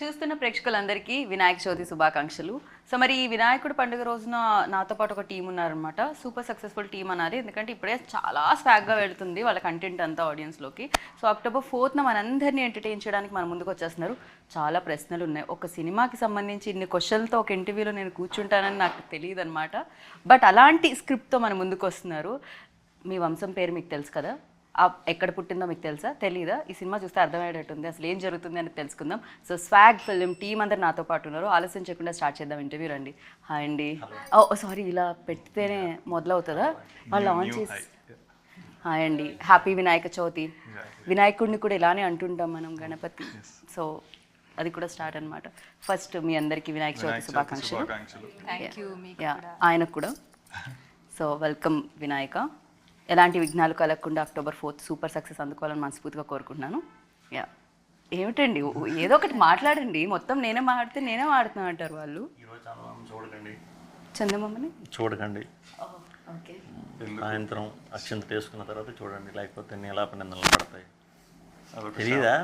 చూస్తున్న ప్రేక్షకులందరికీ వినాయక చవితి శుభాకాంక్షలు. సో మరి ఈ వినాయకుడి పండుగ రోజున నాతో పాటు ఒక టీం ఉన్నారనమాట. సూపర్ సక్సెస్ఫుల్ టీం అన్నది, ఎందుకంటే ఇప్పుడే చాలా స్వాగ్గా వెళ్తుంది వాళ్ళ కంటెంట్ అంతా ఆడియన్స్లోకి. సో October 4th మనందరినీ ఎంటర్టైన్ చేయడానికి మన ముందుకు వచ్చేస్తున్నారు. చాలా ప్రశ్నలు ఉన్నాయి. ఒక సినిమాకి సంబంధించి ఇన్ని క్వశ్చన్లతో ఒక ఇంటర్వ్యూలో నేను కూర్చుంటానని నాకు తెలియదు అనమాట. బట్ అలాంటి స్క్రిప్ట్తో మన ముందుకు వస్తున్నారు. మీ వంశం పేరు మీకు తెలుసు కదా, ఎక్కడ పుట్టిందో మీకు తెలుసా, తెలీదా? ఈ సినిమా చూస్తే అర్థమయ్యేటట్టుంది. అసలు ఏం జరుగుతుంది అని తెలుసుకుందాం. సో స్వాగ్ ఫిల్మ్ టీం అందరు నాతో పాటు ఉన్నారు. ఆలస్యం చేయకుండా స్టార్ట్ చేద్దాం ఇంటర్వ్యూ. రండి. హాయ్ అండి. సారీ, ఇలా పెడితేనే మొదలవుతుందా? వాళ్ళు ఆన్ చేసి. హాయ్ అండి, హ్యాపీ వినాయక చవితి. వినాయకుడిని కూడా ఇలానే అంటుంటాం మనం, గణపతి. సో అది కూడా స్టార్ట్ అనమాట. ఫస్ట్ మీ అందరికీ వినాయక చవితి శుభాకాంక్షలు. ఆయనకు కూడా. So welcome Vinayaka. ఎలాంటి విఘ్నాలు కలగకుండా October 4th సూపర్ సక్సెస్ అందుకోవాలని మనస్ఫూర్తిగా కోరుకుంటున్నాను. యా, ఏమిటండి ఏదో ఒకటి మాట్లాడండి. మొత్తం నేనే మాట్లాడితే నేనే మాడుతున్నా అంటారు వాళ్ళు. చూడకండి, చందమామని చూడకండి. ఓకే, సాయంత్రం అక్షంత వేసుకున్న తర్వాత చూడండి, లేకపోతే నీలాపనిందలు పడతాయి. తెలీదా?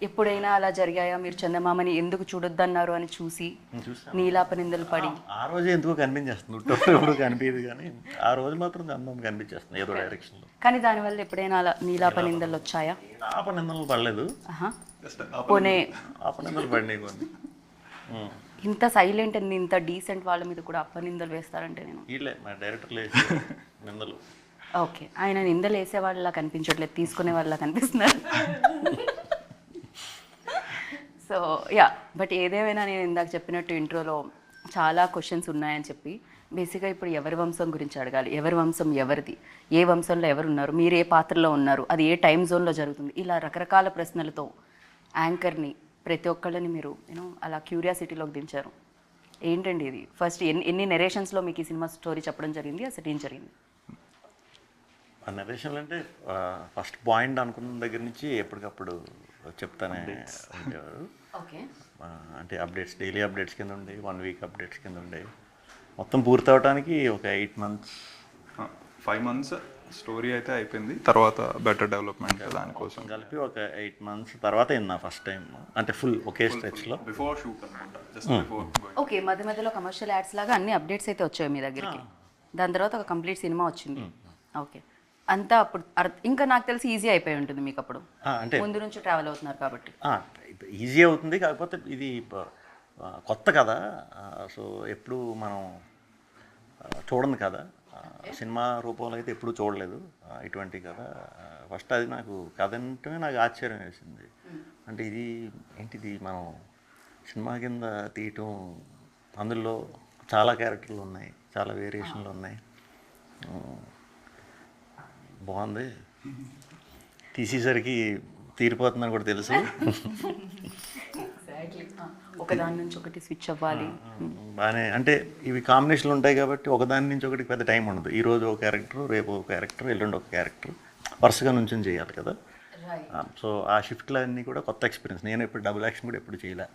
ఎప్పుడైనా అలా జరిగాయా? మీరు చందమామని ఎందుకు చూడొద్దన్నారు అని చూసి నీలాపనిందలు పడి? ఆ రోజే ఎందుకు కనిపించేస్తుంది, ఎప్పుడు కనిపించదు, కానీ ఆ రోజు మాత్రం చందం కనిపించేస్తుంది ఏదో డైరెక్షన్లో. కానీ దానివల్ల ఎప్పుడైనా అలా నీలాపనిందలు వచ్చాయా? ఆపనిందలు పడలేదు. పోనీ ఆపనిందలు పడినాయి కొన్ని. ఇంత సైలెంట్ అండ్ ఇంత డీసెంట్ వాళ్ళ మీద కూడా అప్పనిందలు వేస్తారంటే నేను వీళ్ళే మా డైరెక్టర్లు నిందలు. ఓకే, ఆయన నిందలు వేసే వాళ్ళ కనిపించట్లేదు, తీసుకునే వాళ్ళ కనిపిస్తున్నారు. సో యా, బట్ ఏదేమైనా నేను ఇందాక చెప్పినట్టు ఇంట్రోలో చాలా క్వశ్చన్స్ ఉన్నాయని చెప్పి, బేసిక్గా ఇప్పుడు ఎవరి వంశం గురించి అడగాలి. ఎవరి వంశం ఎవరిది, ఏ వంశంలో ఎవరు ఉన్నారు, మీరు ఏ పాత్రలో ఉన్నారు, అది ఏ టైం జోన్లో జరుగుతుంది, ఇలా రకరకాల ప్రశ్నలతో యాంకర్ని ప్రతి ఒక్కళ్ళని మీరు అలా క్యూరియాసిటీలోకి దించారు. ఏంటండి ఇది? ఫస్ట్ ఎన్ని నెరేషన్స్లో మీకు ఈ సినిమా స్టోరీ చెప్పడం జరిగింది, అసలు ఏం జరిగింది? ఆ నెరేషన్లు అంటే ఫస్ట్ పాయింట్ అనుకున్న దగ్గర నుంచి ఎప్పటికప్పుడు చెప్తానే ఉండేవారు. ఓకే, అంటే అప్డేట్స్, డైలీ అప్డేట్స్ కింద ఉండే, 1 వీక్ అప్డేట్స్ కింద ఉండే. మొత్తం పూర్తి అవడానికి ఒక 8 months 5 months స్టోరీ అయితే అయిపోయింది. తర్వాత బెటర్ డెవలప్మెంట్ దానికోసం కలిపి ఒక 8 months తర్వాత అయింది ఫస్ట్ టైం, అంటే ఫుల్ ఒకే స్ట్రెచ్లో. బిఫోర్ షూట్ అనుకుంటా, జస్ట్ బిఫోర్. ఓకే, మధ్య మధ్యలో కమర్షియల్ యాడ్స్ లాగా అన్ని అప్డేట్స్ అయితే వచ్చాయి మీ దగ్గరికి. దాని తర్వాత ఒక కంప్లీట్ సినిమా వచ్చింది. ఓకే, అంతా అప్పుడు ఇంకా నాకు తెలిసి ఈజీ అయిపోయి ఉంటుంది మీకు అప్పుడు, అంటే ముందు నుంచి ట్రావెల్ అవుతున్నారు కాబట్టి. ఈజీ అవుతుంది, కాకపోతే ఇది కొత్త కదా. సో ఎప్పుడు మనం చూడండి కదా, సినిమా రూపంలో అయితే ఎప్పుడు చూడలేదు ఇటువంటి కథ. ఫస్ట్ అది నాకు కథ అంటే నాకు ఆశ్చర్యం వేసింది. అంటే ఇది ఏంటిది, మనం సినిమా కింద తీయటం, అందులో చాలా క్యారెక్టర్లు ఉన్నాయి, చాలా వేరియేషన్లు ఉన్నాయి. బాగుంది, తీసేసరికి తీరిపోతుందని కూడా తెలుసు. ఒకదాని నుంచి ఒకటి స్విచ్ అవ్వాలి బాగానే. అంటే ఇవి కాంబినేషన్లు ఉంటాయి కాబట్టి ఒకదాని నుంచి ఒకటి పెద్ద టైం ఉండదు. ఈరోజు ఒక క్యారెక్టర్, రేపు ఒక క్యారెక్టర్, ఎల్లుండి ఒక క్యారెక్టర్, వరుసగా నుంచి చేయాలి కదా. సో ఆ షిఫ్ట్లు అన్నీ కూడా కొత్త ఎక్స్పీరియన్స్. నేను ఎప్పుడు డబుల్ యాక్షన్ కూడా ఎప్పుడు చేయలే.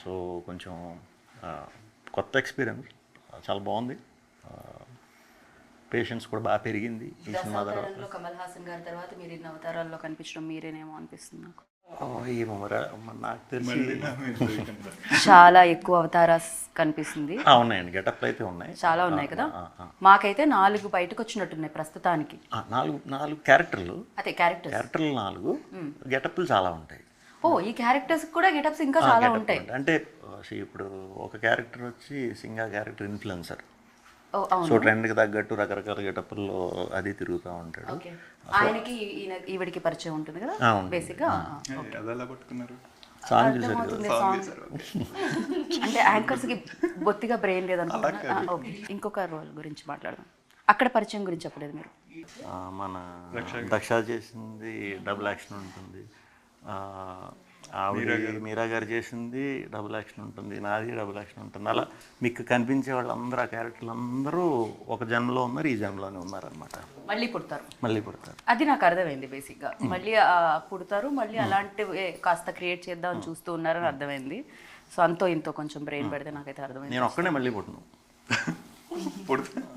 సో కొంచెం కొత్త ఎక్స్పీరియన్స్, చాలా బాగుంది. పేషెన్స్ కూడా బాగా పెరిగింది ఈ సినిమా తర్వాత. కమల్ హాసన్ గారి తర్వాత మీరు ఇన్ని అవతారాల్లో కనిపించడం మీరేనేమో అనిపిస్తుంది నాకు. నాకు తెలిసి చాలా ఎక్కువ అవతారాస్ కనిపిస్తుంది. ఉన్నాయండి, గెటప్లు అయితే ఉన్నాయి, చాలా ఉన్నాయి కదా. మాకైతే 4 బయటకు వచ్చినట్టున్నాయి ప్రస్తుతానికి. 4 క్యారెక్టర్లు. అదే క్యారెక్టర్లు 4, గెటప్లు చాలా ఉంటాయి. ఓ, ఈ క్యారెక్టర్స్ కూడా గెటప్స్ ఇంకా చాలా ఉంటాయి. అంటే ఇప్పుడు ఒక క్యారెక్టర్ వచ్చి సింగా క్యారెక్టర్ ఇన్ఫ్లుయెన్సర్. సో ట్రెండ్కి తగ్గట్టు రకరకాల గెటప్ల్లో అది తిరుగుతూ ఉంటాడు. ఆయనకి ఈవిడికి పరిచయం ఉంటుంది కదా బేసిక్గా. సాంగ్ చూసారు, అంటే యాంకర్స్కి బొత్తిగా బ్రెయిన్ లేదనుకుంటున్నా. ఓకే, ఇంకొక రోల్ గురించి మాట్లాడదాం. అక్కడ పరిచయం గురించి చెప్పలేదు మీరు. మన దక్ష చేసింది డబుల్ యాక్షన్ ఉంటుంది, మీరా గారు చేసింది డబుల్ యాక్షన్ ఉంటుంది, నాది డబుల్ యాక్షన్ ఉంటుంది. అలా మీకు కనిపించే వాళ్ళందరూ, ఆ క్యారెక్టర్లు అందరూ ఒక జన్మలో ఉన్నారు, ఈ జన్మలోనే ఉన్నారనమాట. మళ్ళీ పుడతారు. అది నాకు అర్థమైంది బేసిక్గా. మళ్ళీ పుడతారు, మళ్ళీ అలాంటివి కాస్త క్రియేట్ చేద్దామని చూస్తూ ఉన్నారని అర్థమైంది. సో అంతో ఇంతో కొంచెం బ్రెయిన్ పెడితే నాకైతే అర్థమైంది. నేను ఒక్కడే మళ్ళీ పుట్టను,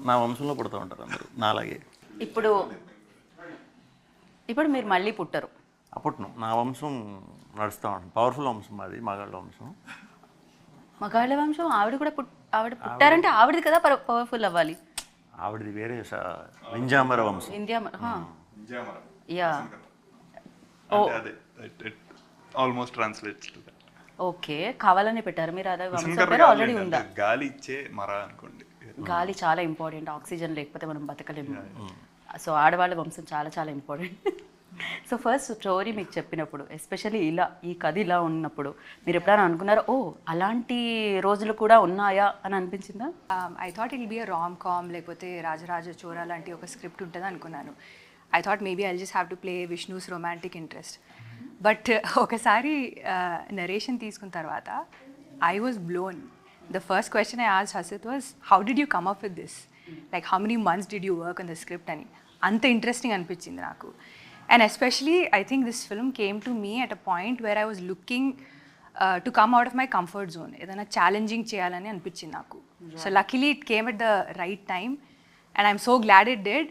నా వంశంలో పుడతా ఉంటారు అందరూ నాలాగే. ఇప్పుడు మీరు మళ్ళీ పుట్టరు, అప్పట్లో నా వంశం నడుస్తూ ఉంటుంది, పవర్ఫుల్ వంశం అది, మగాళ్ళ వంశం. మగాళ్ళ వంశం ఆవిడ కూడా ఆవిడ పుట్టారంటే ఆవిడది కదా పవర్ఫుల్ అవ్వాలి. ఆవిడది వేరే వింజామర వంశం. India yeah almost translates to that. Okay, కావాలని పెట్టారు మీరు, అదే వంశం పేరు ఆల్రెడీ ఉందా? గాలి ఇచ్చే మర అనుకోండి. గాలి చాలా ఇంపార్టెంట్, ఆక్సిజన్ లేకపోతే మనం బతకలేము. సో ఆడవాళ్ళ వంశం చాలా చాలా ఇంపార్టెంట్. సో ఫస్ట్ స్టోరీ మీకు చెప్పినప్పుడు, ఎస్పెషల్లీ ఇలా ఈ కథ ఇలా ఉన్నప్పుడు మీరు ఎప్పుడైనా అనుకున్నారా ఓ అలాంటి రోజులు కూడా ఉన్నాయా అని అనిపించిందా? I thought it be a rom com, లేకపోతే రాజరాజ చోరా లాంటి ఒక స్క్రిప్ట్ ఉంటుంది అనుకున్నాను. I thought maybe I just have to play Vishnu's romantic interest. But ఒకసారి నరేషన్ తీసుకున్న తర్వాత I was blown. The first question I asked Hasith was, how did you come up with this? Like how many months did you work on the script అని. అంత interesting అనిపించింది నాకు. And especially, I think this film came to me at a point where I was looking to come out of my comfort zone. Edana challenging cheyalani anpichindi naku. So luckily it came at the right time, and I'm so glad it did.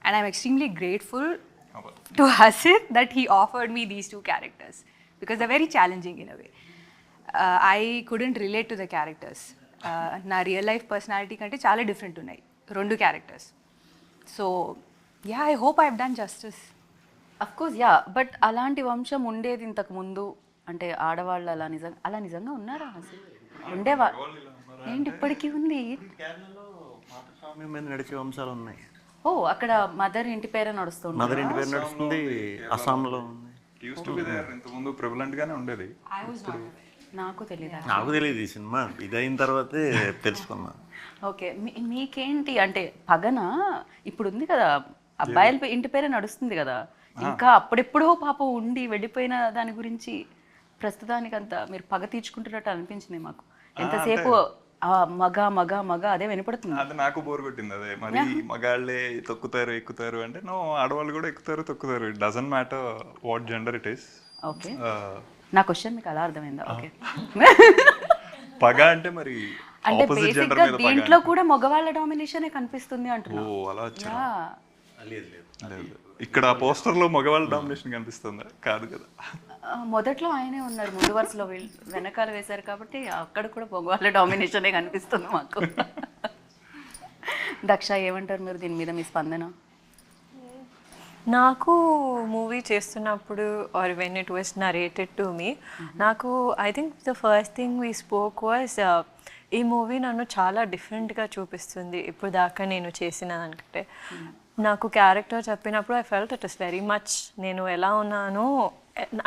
And I'm extremely grateful to Hasit that he offered me these two characters, because they're very challenging in a way. I couldn't relate to the characters. Na real life personality kante chaala different unnai rendu characters. So yeah, I hope I've done justice. Of course yeah, but అలాంటి వంశం ఉండేది ఇంతకు ముందు అంటే ఆడవాళ్ళు అలా నిజంగా ఉన్నారా అసలు? ఉండేవా ఏంటి ఇప్పటికీ ఉంది? కేరళలో మాతృస్వామ్యం మీద నడిచే వంశాలు ఉన్నాయి. ఓ అక్కడ మదర్ ఇంటి పేరే నడుస్తుంది. మదర్ ఇంటి పేరు నడుస్తుంది, అస్సాంలో ఉంది. యూస్ టు బి దేర్, ఇంతకుముందు ప్రివలెంట్ గానే ఉండేది. నాకు తెలియదు. నాకు తెలియదు ఈ సినిమా ఇదైన తర్వాతే తెలుసుకున్నా. ఓకే, మీకేంటి అంటే పగన ఇప్పుడు ఉంది కదా, అబ్బాయిల ఇంటి పేరే నడుస్తుంది కదా, ఇంకా అప్పుడెప్పుడో పాప ఉండి వెళ్ళిపోయిన దాని గురించి ప్రస్తుతానికి అంతా మీరు పగ తీర్చుకుంటున్నట్టు అనిపించింది మాకు. ఎంతసేపు మగ మగ మగ అదే వినపడుతుంది. అది నాకు బోర్ కొట్టింది. అదే మరి మగాళ్ళే తొక్కుతారు ఎక్కుతారు అంటే, నో, ఆడవాళ్ళు కూడా ఎక్కుతారు తొక్కుతారు. It doesn't matter what gender it is. Okay, నా క్వశ్చన్ మీకు అలా అర్థమైందా? ఓకే, పగ అంటే మరి అంటే ఆపోజిట్ జెండర్ బేసిక్గా మీద దీంట్లో కూడా మగవాళ్ళ డామినేషనే కనిపిస్తుంది అంటున్నా. ఓ అలా వచ్చా? లేదు లేదు, ఇక్కడ పోస్టర్ లో మగవాళ్ళ డామినేషన్ కనిపిస్తుందా? కాదు కదా. మొదట్లో ఆయనే ఉన్నారు ముందు వరుసలో, వెనకాల వేశారు కాబట్టి అక్కడ కూడా మగవాళ్ళ డామినేషనే కనిపిస్తుంది మాకు. దక్ష ఏమంటారు మీరు దీని మీద, మీ స్పందన? నాకు మూవీ చేస్తున్నప్పుడు or when it was narrated to me, నాకు I think the first thing we spoke was ఈ మూవీ నన్ను చాలా డిఫరెంట్గా చూపిస్తుంది ఇప్పుడు దాకా నేను చేసిన దానికంటే. నాకు క్యారెక్టర్ చెప్పినప్పుడు I felt it is very much నేను ఎలా ఉన్నానో,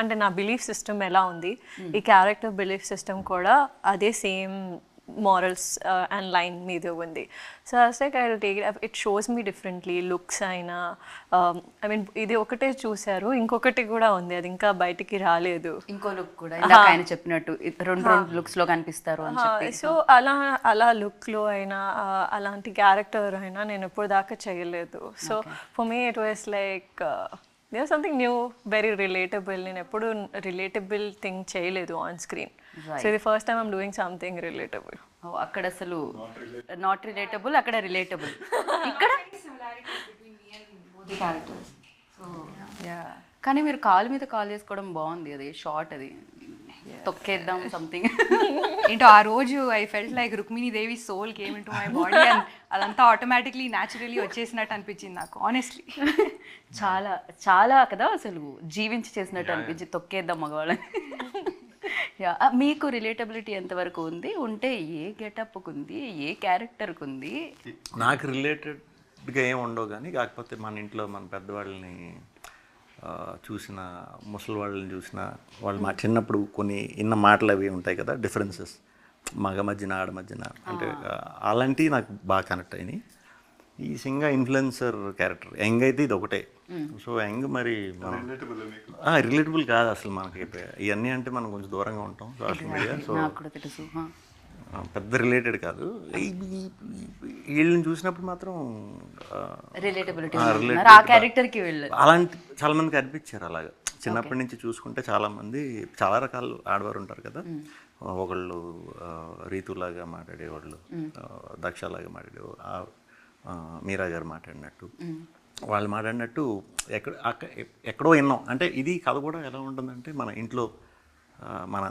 అంటే నా బిలీఫ్ సిస్టమ్ ఎలా ఉంది, ఈ క్యారెక్టర్ బిలీఫ్ సిస్టమ్ కూడా అదే సేమ్ morals and line మీద ఉంది. So I was like I'll take it, it shows me differently, looks అయినా I mean ఇది ఒకటే చూసారు, ఇంకొకటి కూడా ఉంది, అది ఇంకా బయటికి రాలేదు. ఇంకో లుక్ కూడా ఇందాక ఆయన చెప్పినట్టు రెండు లుక్స్ లో కనిపిస్తారు అని చెప్పి. సో అలా లుక్లో అయినా అలాంటి క్యారెక్టర్ అయినా నేను ఇప్పుడు దాకా చేయలేదు. So for me it was like there something new, very relatable. నేను ఎప్పుడు రిలేటబుల్ థింగ్ చేయలేదు ఆన్ స్క్రీన్. సో ఇది first time I'm doing something relatable. అక్కడ అసలు నాట్ రిలేటబుల్, అక్కడ రిలేటబుల్. ఇక్కడ కానీ మీరు కాలు మీద కాల్ చేసుకోవడం బాగుంది, అది షార్ట్, అది తొక్కేద్దాం సంథింగ్. ఏంటో ఆ రోజు I felt like Rukmini Devi soul came in to my body, and అదంతా ఆటోమేటిక్లీ న్యాచురలీ వచ్చేసినట్టు అనిపించింది నాకు, ఆనెస్ట్లీ. చాలా చాలా కదా అసలు జీవించి చేసినట్టు అనిపించింది, తొక్కేద్దాం మగవాళ్ళని. మీకు రిలేటబిలిటీ ఎంతవరకు ఉంది, ఉంటే ఏ గెటప్కు ఉంది, ఏ క్యారెక్టర్కి ఉంది? నాకు రిలేటెడ్గా ఏమి ఉండవు, కానీ కాకపోతే మన ఇంట్లో మన పెద్దవాళ్ళని చూసిన, ముసలి వాళ్ళని చూసిన, వాళ్ళు మా చిన్నప్పుడు కొన్ని ఇన్న మాటలు అవి ఉంటాయి కదా, డిఫరెన్సెస్ మగ మధ్యన ఆడ మధ్యన, అంటే అలాంటివి నాకు బాగా కనెక్ట్ అయినాయి. ఈ సింగా ఇన్ఫ్లుయెన్సర్ క్యారెక్టర్ యంగ్ అయితే ఇది ఒకటే. సో యంగ్ మరి రిలేటబుల్ కాదు అసలు మనకి, ఇవన్నీ అంటే మనం కొంచెం దూరంగా ఉంటాం సోషల్ మీడియా. సో పెద్ద రిలేటెడ్ కాదు. వీళ్ళని చూసినప్పుడు మాత్రం రిలేటబిలిటీ ఆ క్యారెక్టర్కి వెళ్ళారు. అలాంటి చాలా మందికి అనిపించారు అలాగా. చిన్నప్పటి నుంచి చూసుకుంటే చాలామంది చాలా రకాలు ఆడవారు ఉంటారు కదా, ఒకళ్ళు రీతులాగా మాట్లాడేవాళ్ళు, దక్షలాగా మాట్లాడేవాళ్ళు, మీరా గారు మాట్లాడినట్టు వాళ్ళు మాట్లాడినట్టు ఎక్కడో విన్నాం. అంటే ఇది కథ కూడా ఎలా ఉంటుందంటే మన ఇంట్లో మన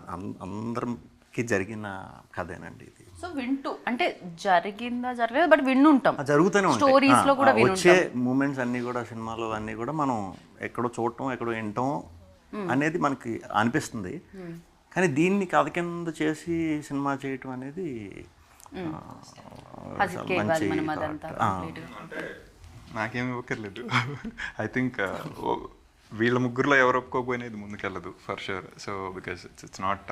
అందరికి జరిగిన కథేనండి ఇది. సో వింటూ అంటే జరిగిందా జరగలేదు బట్ విన్నుంటాం, జరుగుతూనే ఉంటాయి స్టోరీస్ లో కూడా వచ్చే మూమెంట్స్ అన్నీ కూడా సినిమాలో అన్నీ కూడా మనం ఎక్కడో చూడటం ఎక్కడో వినటం అనేది మనకి అనిపిస్తుంది. కానీ దీన్ని కథ కింద చేసి సినిమా చేయటం అనేది మంచి అంటే నాకేమి ఇవ్వక్కర్లేదు. ఐ థింక్ వీళ్ళ ముగ్గురులో ఎవరు ఒప్పుకోకపోయినా ఇది ముందుకెళ్ళదు for sure. So because it's not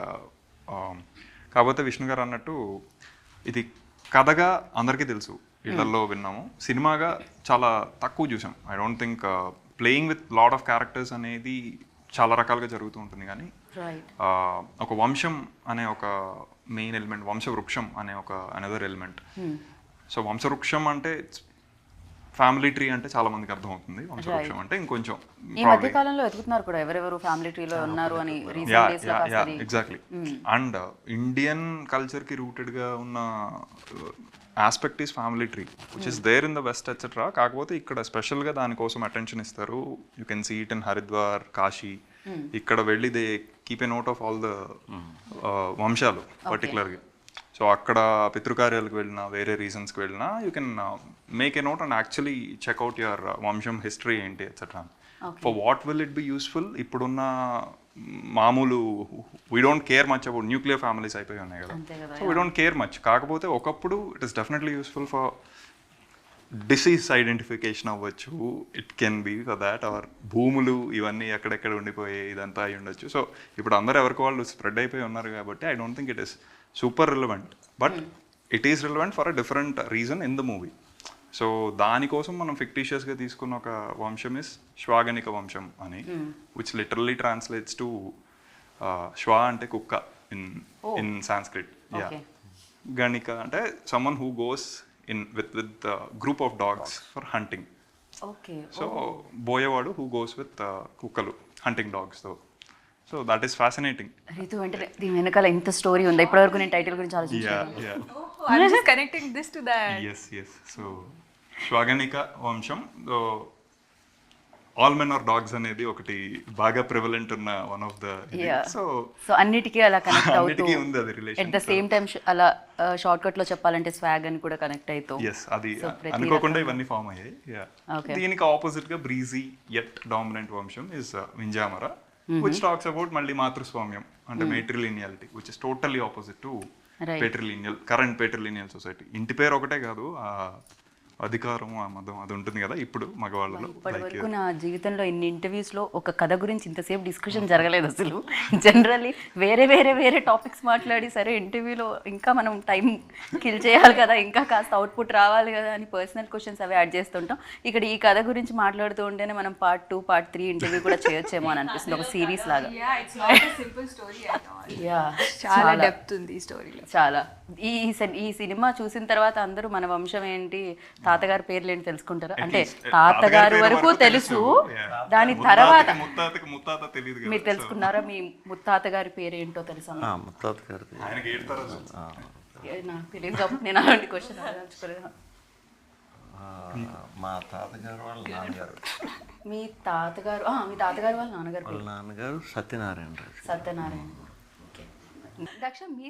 కాకపోతే విష్ణు గారు అన్నట్టు ఇది కథగా అందరికీ తెలుసు, ఇళ్లలో విన్నాము. సినిమాగా చాలా తక్కువ చూసాం. I don't think playing with lot of characters అనేది చాలా రకాలుగా జరుగుతూ ఉంటుంది. కానీ ఒక వంశం అనే ఒక మెయిన్ ఎలిమెంట్, వంశవృక్షం అనే ఒక అనదర్ ఎలిమెంట్. సో వంశవృక్షం అంటే ఫ్యామిలీ ట్రీ అంటే చాలా మందికి అర్థం అవుతుంది. వంశవృక్షం అంటే ఇంకొంచెం ఈ మధ్య కాలంలో ఎదుగుతున్నారు కూడా ఎవరెవరు ఫ్యామిలీ ట్రీలో ఉన్నారు అని. ఎగ్జాక్ట్లీ. అండ్ ఇండియన్ కల్చర్ కి రూటెడ్ గా ఉన్న aspect is family tree which is there in the west etcetera. కాకపోతే ఇక్కడ స్పెషల్ గా దానికోసం అటెన్షన్ ఇస్తారు. You can see it in Haridwar, Kashi. ఇక్కడ వెళ్ళి they keep a note of all the వంశాలు పర్టికులర్గా. సో అక్కడ పితృకార్యాలకు వెళ్ళినా వేరే రీజన్స్కి వెళ్ళినా you can make a note and actually check out your వంశం హిస్టరీ ఏంటి etcetera. For what will it be useful? ఇప్పుడున్న మామూలు we don't care much about nuclear families అయిపోయి ఉన్నాయి కదా. So we don't care much. కాకపోతే ఒకప్పుడు it is definitely useful for disease identification అవ్వచ్చు. It can be for that. Or భూములు ఇవన్నీ ఎక్కడెక్కడ ఉండిపోయి ఇదంతా అయి ఉండొచ్చు. సో ఇప్పుడు అందరూ ఎవరికి వాళ్ళు స్ప్రెడ్ అయిపోయి ఉన్నారు కాబట్టి I don't think it is super relevant, but it is relevant for a different reason in the movie. So దానికోసం మనం ఫిక్టీషియస్గా తీసుకున్న ఒక వంశం ఇస్ శ్వాగనిక వంశం అని, విచ్ లిటరల్లీ ట్రాన్స్లేట్స్ టు శ్వా అంటే కుక్క ఇన్ సాంస్క్రిట్. యా, గణిక అంటే someone who goes in with group of dogs for hunting. Okay. So boyavadu who goes with kukalu hunting dogs though. So that is fascinating. Ritu అంటే దీని వెనకాల ఇంత story ఉంది. ఇప్పటివరకు నేను టైటిల్ గురించి ఆలోచించాను. Yeah. I'm just connecting this to that. Yes. So శ్వాగనిక వంశం, ఆల్ మెన్ ఆర్ డాగ్స్ అనేది ఒకటి బాగా ప్రివలెంట్ ఉన్న వన్ ఆఫ్ ద. సో అన్నిటికీ అలా కనెక్ట్ అవుతూ ఉంది అది relation. At the same time అలా షార్ట్ కట్ లో చెప్పాలంటే స్వాగ్ అని కూడా కనెక్ట్ అవుతూ. ఎస్, అది అనుకోకుండా ఇవన్నీ ఫామ్ అయ్యాయి. దీనికి ఆపోజిట్ గా బ్రీజీ యట్ డామినెంట్ వంశం is Vinjamara, which talks about మళ్ళీ మాతృస్వామ్యం అంటే matrilineality, which is totally opposite to patrilineal, current patrilineal society. ఇంటి పేరు ఒకటే కాదు, అధికారం ఆ మతం అది ఉంటుంది కదా ఇప్పుడు మగవాళ్ళలో. ఇప్పటివరకు నా జీవితంలో ఇన్ని ఇంటర్వ్యూస్లో ఒక కథ గురించి ఇంతసేపు డిస్కషన్ జరగలేదు అసలు. జనరల్లీ వేరే టాపిక్స్ మాట్లాడి సరే ఇంటర్వ్యూలో ఇంకా మనం టైం కిల్ చేయాలి కదా, ఇంకా కాస్త అవుట్పుట్ రావాలి కదా అని పర్సనల్ క్వశ్చన్స్ అవి యాడ్ చేస్తుంటాం. ఇక్కడ ఈ కథ గురించి మాట్లాడుతూ ఉంటేనే మనం పార్ట్ 2, పార్ట్ 3 ఇంటర్వ్యూ కూడా చేయొచ్చేమో అని అనిపిస్తుంది, ఒక సిరీస్ లాగా. చాలా డెప్త్ ఉంది ఈ స్టోరీలో. చాలా. ఈ సినిమా చూసిన తర్వాత అందరూ మన వంశం ఏంటి, తాతగారి పేర్లు ఏంటి తెలుసుకుంటారా? అంటే తాతగారు వరకు తెలుసు, దాని తర్వాత మీరు తెలుసుకున్నారా? మీ ముత్తాత గారి పేరు ఏంటో తెలుసా? ముత్తాత గారి నాకు తెలియదు కాబట్టి నేను అలాంటి క్వశ్చన్ అడగలేదు. మా తాతగారు వాళ్ళ నాన్నగారు. మీ తాతగారు వాళ్ళ నాన్నగారు సత్యనారాయణ. ఓకే. దక్ష, మీ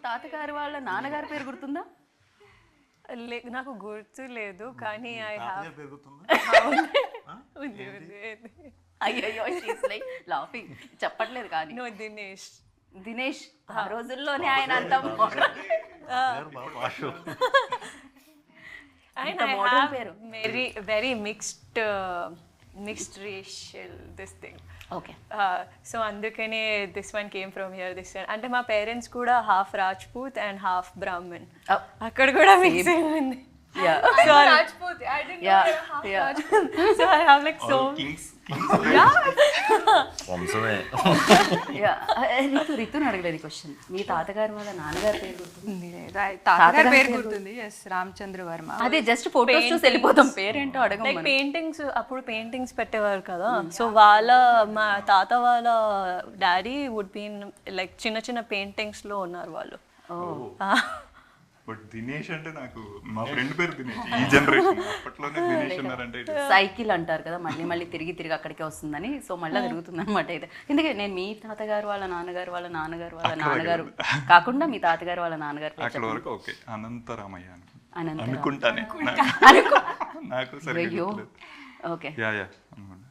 తాతగారు వాళ్ళ నాన్నగారి పేరు గుర్తుందా? నాకు గుర్తు లేదు కానీ ఐ హావ్ అయ్యో లాఫింగ్ చెప్పట్లేదు కానీ. నో, దినేష్ ఆ రోజుల్లోనే ఆయన అంత మోడర్న్ పేరు. Very mixed racial this thing. Okay. So అందుకనే this one came from here. This one అంటే మా పేరెంట్స్ కూడా half Rajput and half Brahmin. అక్కడ కూడా మిక్సింగ్ ఉంది. Yeah. So Rajput. I didn't know they were half Rajput. So I have like so. రితుని అడగలేదు question. మీ తాతగారు వాళ్ళ నాన్నగారి పేరు గుర్తుంది? తాతగారి పేరు గుర్తుంది. ఎస్, రామచంద్ర వర్మ. అదే జస్ట్ ఫోటోస్ చూసి వెళ్ళిపోతాం, పేరేంటో అడగం. లైక్ పెయింటింగ్స్, అప్పుడు పెయింటింగ్స్ పెట్టేవారు కదా. సో మా తాత వాళ్ళ డాడీ వుడ్ బీన్ లైక్ చిన్న పెయింటింగ్స్ లో ఉన్నారు వాళ్ళు. బట్ దినేష్ అంటే నాకు మా ఫ్రెండ్ పేరు దినేష్, ఈ జనరేషన్ అప్పట్లోనే దినేష్ ఉన్నారంటే సైకిల్ అంటారు కదా, మళ్ళీ మళ్ళీ తిరిగి అక్కడికే వస్తుందని. సో మళ్ళీ తిరుగుతుంది అనమాట. అయితే ఎందుకంటే నేను మీ తాతగారు వాళ్ళ నాన్నగారు వాళ్ళ నాన్నగారు వాళ్ళ నాన్నగారు కాకుండా మీ తాతగారు వాళ్ళ నాన్నగారు పేరు అక్కడ వరకు ఓకే, అనంతరామయ్య అనంతరామయ్య. అనుకుంటానే నాకు సరిగ్గా అయ్యో గుర్తులేదు. Okay yeah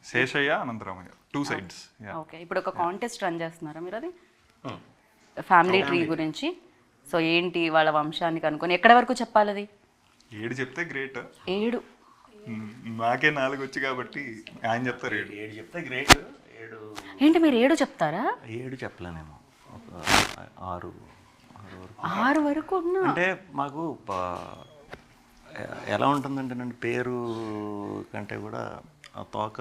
Sheshayya Anantaramayya, 2 sides. Okay. ఇప్పుడు ఒక కాంటెస్ట్ రన్ చేస్తున్నారా మీరు? అది ఫ్యామిలీ ట్రీ గురించి. సో ఏంటి వాళ్ళ వంశాన్ని కనుక్కొని ఎక్కడి వరకు చెప్పాలి? అది 7 చెప్తే గ్రేట్, 7. నాకే 4 వచ్చి కాబట్టి ఆయన చెప్తారు 7. 7 చెప్తే గ్రేట్. 7 ఏంటి మీరు 7 చెప్తారా? 7 చెప్పలేనేమో, ఒక 6 వరకు ఉన్నా. అంటే మాకు ఎలా ఉంటుందంటేనండి, పేరు కంటే కూడా ఆ తోక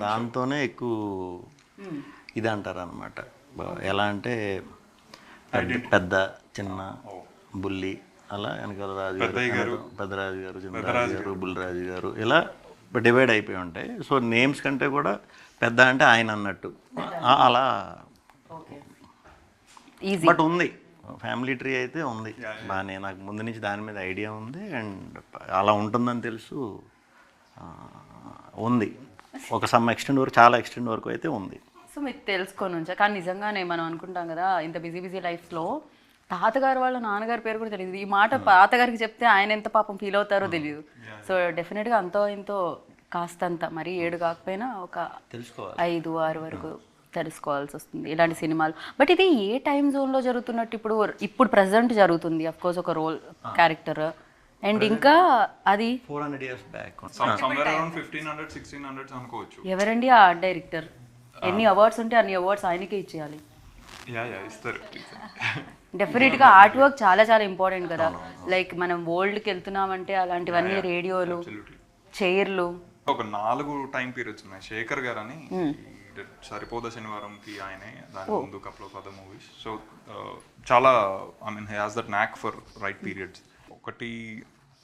దాంతోనే ఎక్కువ ఇది అంటారు అనమాట. ఎలా అంటే పెద్ద చిన్న బుల్లి అలా వెనకాల రాజుగారు, పెద్దరాజు గారు, చిన్నరాజు గారు, బుల్లిరాజు గారు ఇలా డివైడ్ అయిపోయి ఉంటాయి. సో నేమ్స్ కంటే కూడా పెద్ద అంటే ఆయన అన్నట్టు అలా. ఈజీ. బట్ ఉంది ఫ్యామిలీ ట్రీ అయితే ఉంది బాగానే. నాకు ముందు నుంచి దాని మీద ఐడియా ఉంది అండ్ అలా ఉంటుందని తెలుసు. ఉంది ఒక సమ్ ఎక్స్టెండ్ వరకు, చాలా ఎక్స్టెండ్ వరకు అయితే ఉంది. సో మీకు తెలుసుకొని ఉంచా. కానీ నిజంగానే మనం అనుకుంటాం కదా ఇంత బిజీ లైఫ్లో తాతగారు వాళ్ళ నాన్నగారి పేరు కూడా తెలియదు. ఈ మాట తాతగారికి చెప్తే ఆయన ఎంత పాపం ఫీల్ అవుతారో తెలియదు. సో డెఫినెట్గా అంతో ఇంతో కాస్తంత, మరి 7 కాకపోయినా ఒక 5, 6 వరకు తెలుసుకోవాల్సి వస్తుంది ఇలాంటి సినిమాలు. బట్ ఇది ఏ టైం జోన్లో జరుగుతున్నట్టు? ఇప్పుడు ప్రజెంట్ జరుగుతుంది అఫ్కోర్స్ ఒక రోల్ క్యారెక్టర్. అండ్ ఇంకా అది 400 years back. somewhere around 1500s 1600s అనుకోవచ్చు. ఎవరండి ఆ ఆర్ట్ డైరెక్టర్? ఎన్ని అవార్డ్స్ ఉంటే అన్ని అవార్డ్స్ ఆయనకే ఇచ్చేయాలి. ఇస్తారు. డెఫినెట్గా ఆర్ట్ వర్క్ చాలా చాలా ఇంపార్టెంట్ కదా. లైక్ మనం వరల్డ్కి వెళ్తున్నామంటే అలాంటివన్నీ, రేడియోలు, చైర్లు. ఒక 4 టైం పీరియడ్స్ ఉన్నాయి. శేఖర్ గారు అని సరిపోద శనివారంకి ఆయనే, దాని ముందు couple of other movies. So చాలా I mean he has that knack for right periods. ఒకటి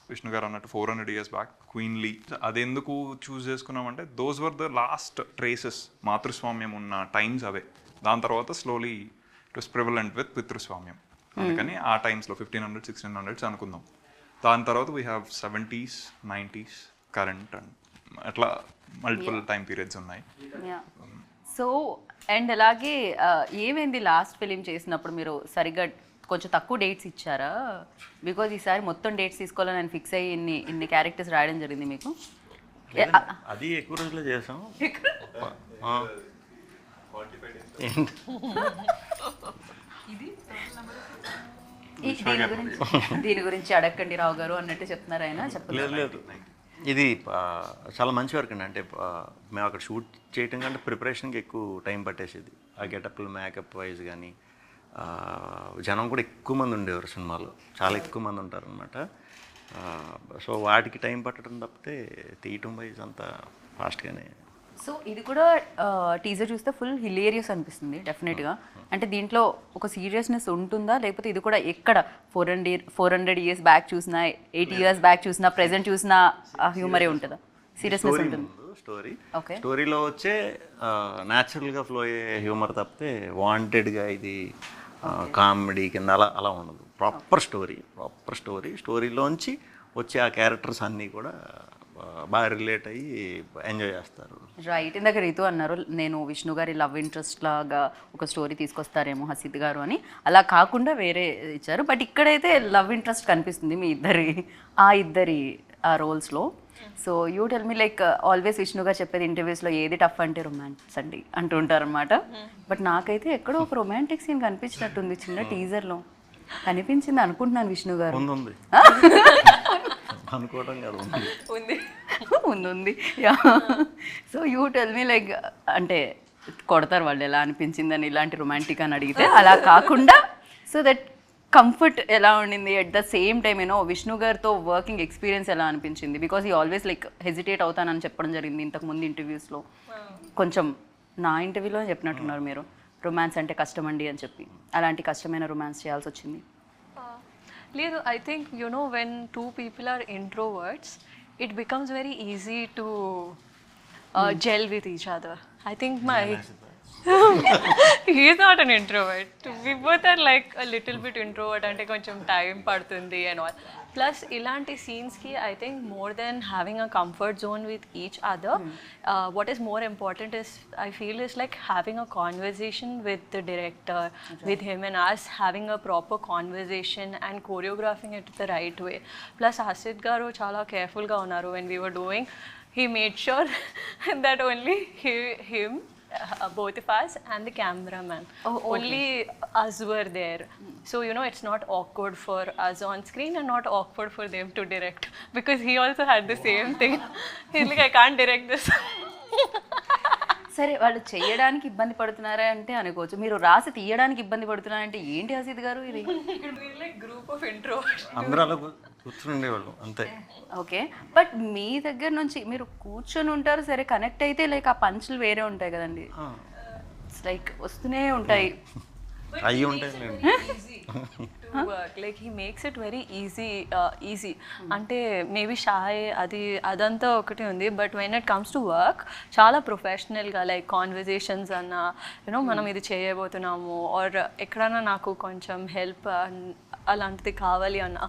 విష్ణు గారు అన్నట్టు 400 years బ్యాక్ క్వీన్లీ. అది ఎందుకు చూస్ చేసుకున్నామంటే those were the last traces, మాతృస్వామ్యం ఉన్న టైమ్స్ అవే. దాని తర్వాత slowly it was prevalent with పితృస్వామ్యం. అందుకని ఆ టైమ్స్లో 1500s 1600s అనుకుందాం. దాని తర్వాత we have 70s 90s current and అట్లా మల్టిపుల్ టైం పీరియడ్స్ ఉన్నాయి. సో అండ్ అలాగే ఏమైంది లాస్ట్ ఫిలిం చేసినప్పుడు మీరు సరిగ్గా కొంచెం తక్కువ డేట్స్ ఇచ్చారా? బికాజ్ ఈసారి మొత్తం డేట్స్ తీసుకోవాలని నేను ఫిక్స్ అయ్యి ఇన్ని క్యారెక్టర్స్ రాయడం జరిగింది మీకు. అది ఎక్కువ రోజులు చేసాం. దీని గురించి అడగండి రావు గారు అన్నట్టు చెప్తున్నారు ఆయన. చెప్పలేదు. లేదు ఇది చాలా మంచి వర్క్ అండి. అంటే మేము అక్కడ షూట్ చేయటం కంటే ప్రిపరేషన్కి ఎక్కువ టైం పట్టేసేది. ఆ గెటప్లు మేకప్ వైజ్ కానీ జనం కూడా ఎక్కువ మంది ఉండేవారు సినిమాలో, చాలా ఎక్కువ మంది ఉంటారనమాట. సో వాటికి టైం పట్టడం తప్పితే తీయటం వైజ్ అంతా ఫాస్ట్గానే. సో ఇది కూడా టీజర్ చూస్తే ఫుల్ హిలేరియస్ అనిపిస్తుంది డెఫినెట్గా. అంటే దీంట్లో ఒక సీరియస్నెస్ ఉంటుందా, లేకపోతే ఇది కూడా ఎక్కడ 400 years బ్యాక్ చూసినా, 80 years బ్యాక్ చూసినా, ప్రెజెంట్ చూసినా హ్యూమరే ఉంటుందా? సీరియస్నెస్ ఉంటుంది స్టోరీ. ఓకే. స్టోరీలో వచ్చే న్యాచురల్గా ఫ్లో అయ్యే హ్యూమర్ తప్పితే వాంటెడ్గా ఇది కామెడీ కింద అలా ఉండదు. Proper story. స్టోరీలోంచి వచ్చే ఆ క్యారెక్టర్స్ అన్నీ కూడా బాగా రిలేట్ అయ్యి ఎంజాయ్ చేస్తారు. రైట్. ఇందాక రీతు అన్నారు నేను విష్ణు గారి లవ్ ఇంట్రెస్ట్ లాగా ఒక స్టోరీ తీసుకొస్తారేమో హసీద్ గారు అని. అలా కాకుండా వేరే ఇచ్చారు. బట్ ఇక్కడైతే లవ్ ఇంట్రెస్ట్ కనిపిస్తుంది మీ ఇద్దరి ఆ రోల్స్లో. So you tell me like always Vishnu garu చెప్పేది ఇంటర్వ్యూస్లో ఏది టఫ్ అంటే రొమాన్స్ అండి అంటూ ఉంటారనమాట. బట్ నాకైతే ఎక్కడో ఒక రొమాంటిక్ సీన్ కనిపించినట్టుంది చిన్న టీజర్లో. కనిపించింది అనుకుంటున్నాను విష్ణు గారు. అనుకోవడం కాదు, ఉంది. So you tell me like అంటే కొడతారు వాళ్ళు ఎలా అనిపించిందని ఇలాంటి రొమాంటిక్ అని అడిగితే, అలా కాకుండా సో దట్ కంఫర్ట్ ఎలా ఉండింది at the same time you know Vishnu గారితో వర్కింగ్ ఎక్స్పీరియన్స్ ఎలా అనిపించింది? బికాజ్ ఈ ఆల్వేస్ లైక్ హెజిటేట్ అవుతానని చెప్పడం జరిగింది ఇంతకుముందు ఇంటర్వ్యూస్లో. కొంచెం నా ఇంటర్వ్యూలో చెప్పినట్టున్నారు మీరు రొమాన్స్ అంటే కష్టం అండి అని చెప్పి. అలాంటి కష్టమైన రొమాన్స్ చేయాల్సి వచ్చింది? లేదు, I think when 2 people are introverts, it becomes very easy to gel with each other. I think He's not an introvert. We both are like a little bit introvert అంటే కొంచెం టైం పడుతుంది and all. Plus ఇలాంటి సీన్స్కి I think more than having a comfort zone with each other, what is more important is I feel is like having a conversation with the director, with him and us having a proper conversation and choreographing it the right way. Plus Asit garu చాలా carefulగా ఉన్నారు when we were doing. He made sure that only him, both of us and the cameraman, only us were there. So you know it's not awkward for us on screen and not awkward for them to direct, because he also had the same thing. He's like, I can't direct this. సరే వాళ్ళు చేయడానికి ఇబ్బంది పడుతున్నారా అంటే అనుకోవచ్చు, మీరు రాసి తీయడానికి ఇబ్బంది పడుతున్నారంటే ఏంటి హసీద్ గారు ఇది? Like group of introverts. అందరూ అలా కూర్చుండేవాళ్ళు అంతే. ఓకే, బట్ మీ దగ్గర నుంచి మీరు కూర్చొని ఉంటారు సరే, కనెక్ట్ అయితే లైక్ ఆ పంచులు వేరే ఉంటాయి కదండి, లైక్ వస్తూనే ఉంటాయి. అయ్యి ఉంటాయి To work, like he makes it very easy. అంటే మేబీ షాయ్ అదంతా ఒకటి ఉంది, but when it comes to work చాలా ప్రొఫెషనల్గా లైక్ కాన్వర్జేషన్స్ అన్న యూనో మనం ఇది చేయబోతున్నాము ఆర్ ఎక్కడన్నా నాకు కొంచెం హెల్ప్ అలాంటిది కావాలి అన్న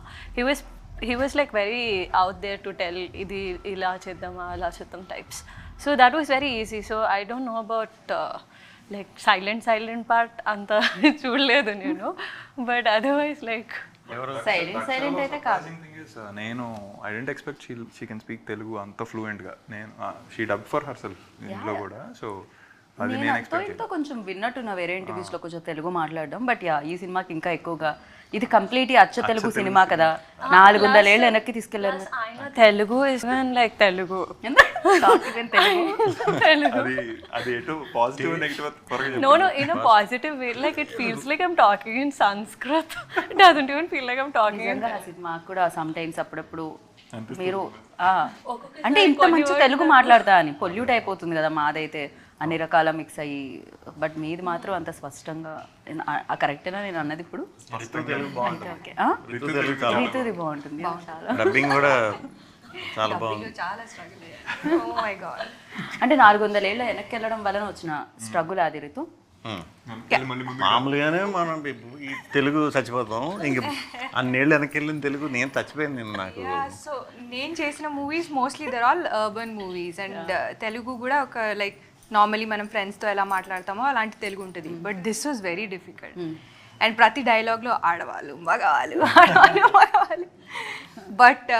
he was like very out there to tell ఇది ఇలా చేద్దామా అలా చేద్దాం types. So that was very easy. So I don't know about like silent part అంత చూడలేదు నేను, బట్ అదర్వైజ్ లైక్ సైలెంట్ అయితే కాదు. నేను I didn't expect she can speak Telugu అంత ఫ్లూయెంట్గా. నేను she dub for her self ఇంట్లో కూడా, సో అది నేను ఎక్స్పెక్ట్ ఇంతో కొంచెం విన్నట్టున్న వేరే ఇంటర్వ్యూస్ లో కొంచెం తెలుగు మాట్లాడడం, బట్ యా ఈ సినిమాకి ఇంకా ఎక్కువగా ఇది కంప్లీట్ అచ్చ తెలుగు సినిమా కదా, 400 ఏళ్ళు వెనక్కి తీసుకెళ్లారు. ఆయన తెలుగు ఇస్ లైక్ తెలుగు అది ఎటు పాజిటివ్ నెగిటివ్ త్వరగా No, in a positive way. Like it feels like I'm talking in Sanskrit. It doesn't even feel like I'm talking in. మాకు కూడా సమ్ టైమ్స్ అప్పుడప్పుడు మీరు అంటే ఇంత మంచి తెలుగు మాట్లాడతా అని పొల్యూట్ అయిపోతుంది కదా మాదైతే అన్ని రకాల మిక్స్ అయ్యి, బట్ మీది మాత్రం అంత స్పష్టంగా కరెక్టేనా నేను అన్నది ఇప్పుడు? ఓకే, రీతుది బాగుంటుంది చాలా, డబ్బింగ్ కూడా చాలా బాగుంది. చాలా స్ట్రగుల్ అయ్యాను. Oh my god. అంటే 400 ఏళ్ళ వెనక్కి వెళ్ళడం వలన వచ్చిన స్ట్రగుల్ అది రీతు. మామూలుగానే మనం ఈ తెలుగు చచ్చిపోతాం, ఇంక అన్నేళ్ళు వెనక్కి వెళ్ళిన తెలుగు నేను చచ్చిపోయింది నాకు. సో నేను చేసిన movies mostly they're all urban movies and Telugu కూడా ఒక లైక్ నార్మలీ మనం ఫ్రెండ్స్తో ఎలా మాట్లాడతామో అలాంటి తెలుగు ఉంటుంది, but this was very difficult. And ప్రతి డైలాగ్లో ఆడవాళ్ళు మగవాళ్ళు బట్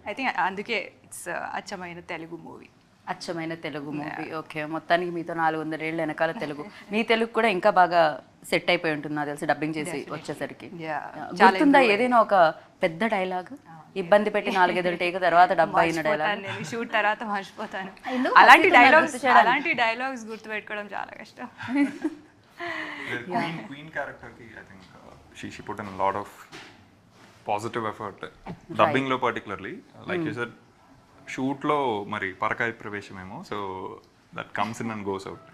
ఐ థింక్ అందుకే ఇట్స్ అచ్చమైన తెలుగు మూవీ. అచ్చమైన తెలుగు మూవీ. ఓకే, మొత్తానికి మీతో 400 ఏళ్ళ వెనకాల తెలుగు, మీ తెలుగు కూడా ఇంకా బాగా సెట్ అయిపోయి ఉంటుంది నాకు తెలిసి డబ్బింగ్ చేసి వచ్చేసరికి. గుర్తుందా ఏదైనా ఒక పెద్ద డైలాగ్ ఇబ్బంది పెట్టి 4-5 టేక్ తర్వాత డబ్బా అయిన డైలాగ్? నేను షూట్ తర్వాత మర్చిపోతాను. ఎందుకు? అలాంటి డైలాగ్స్ గుర్తుపెట్టుకోవడం చాలా కష్టం. క్వీన్ క్యారెక్టర్కి I think she put in lot of positive effort డబ్బింగ్లో పర్టికులర్లీ. లైక్ యూ సెడ్ షూట్లో మరి పరకాయ ప్రవేశమేమో, so that comes in and goes out.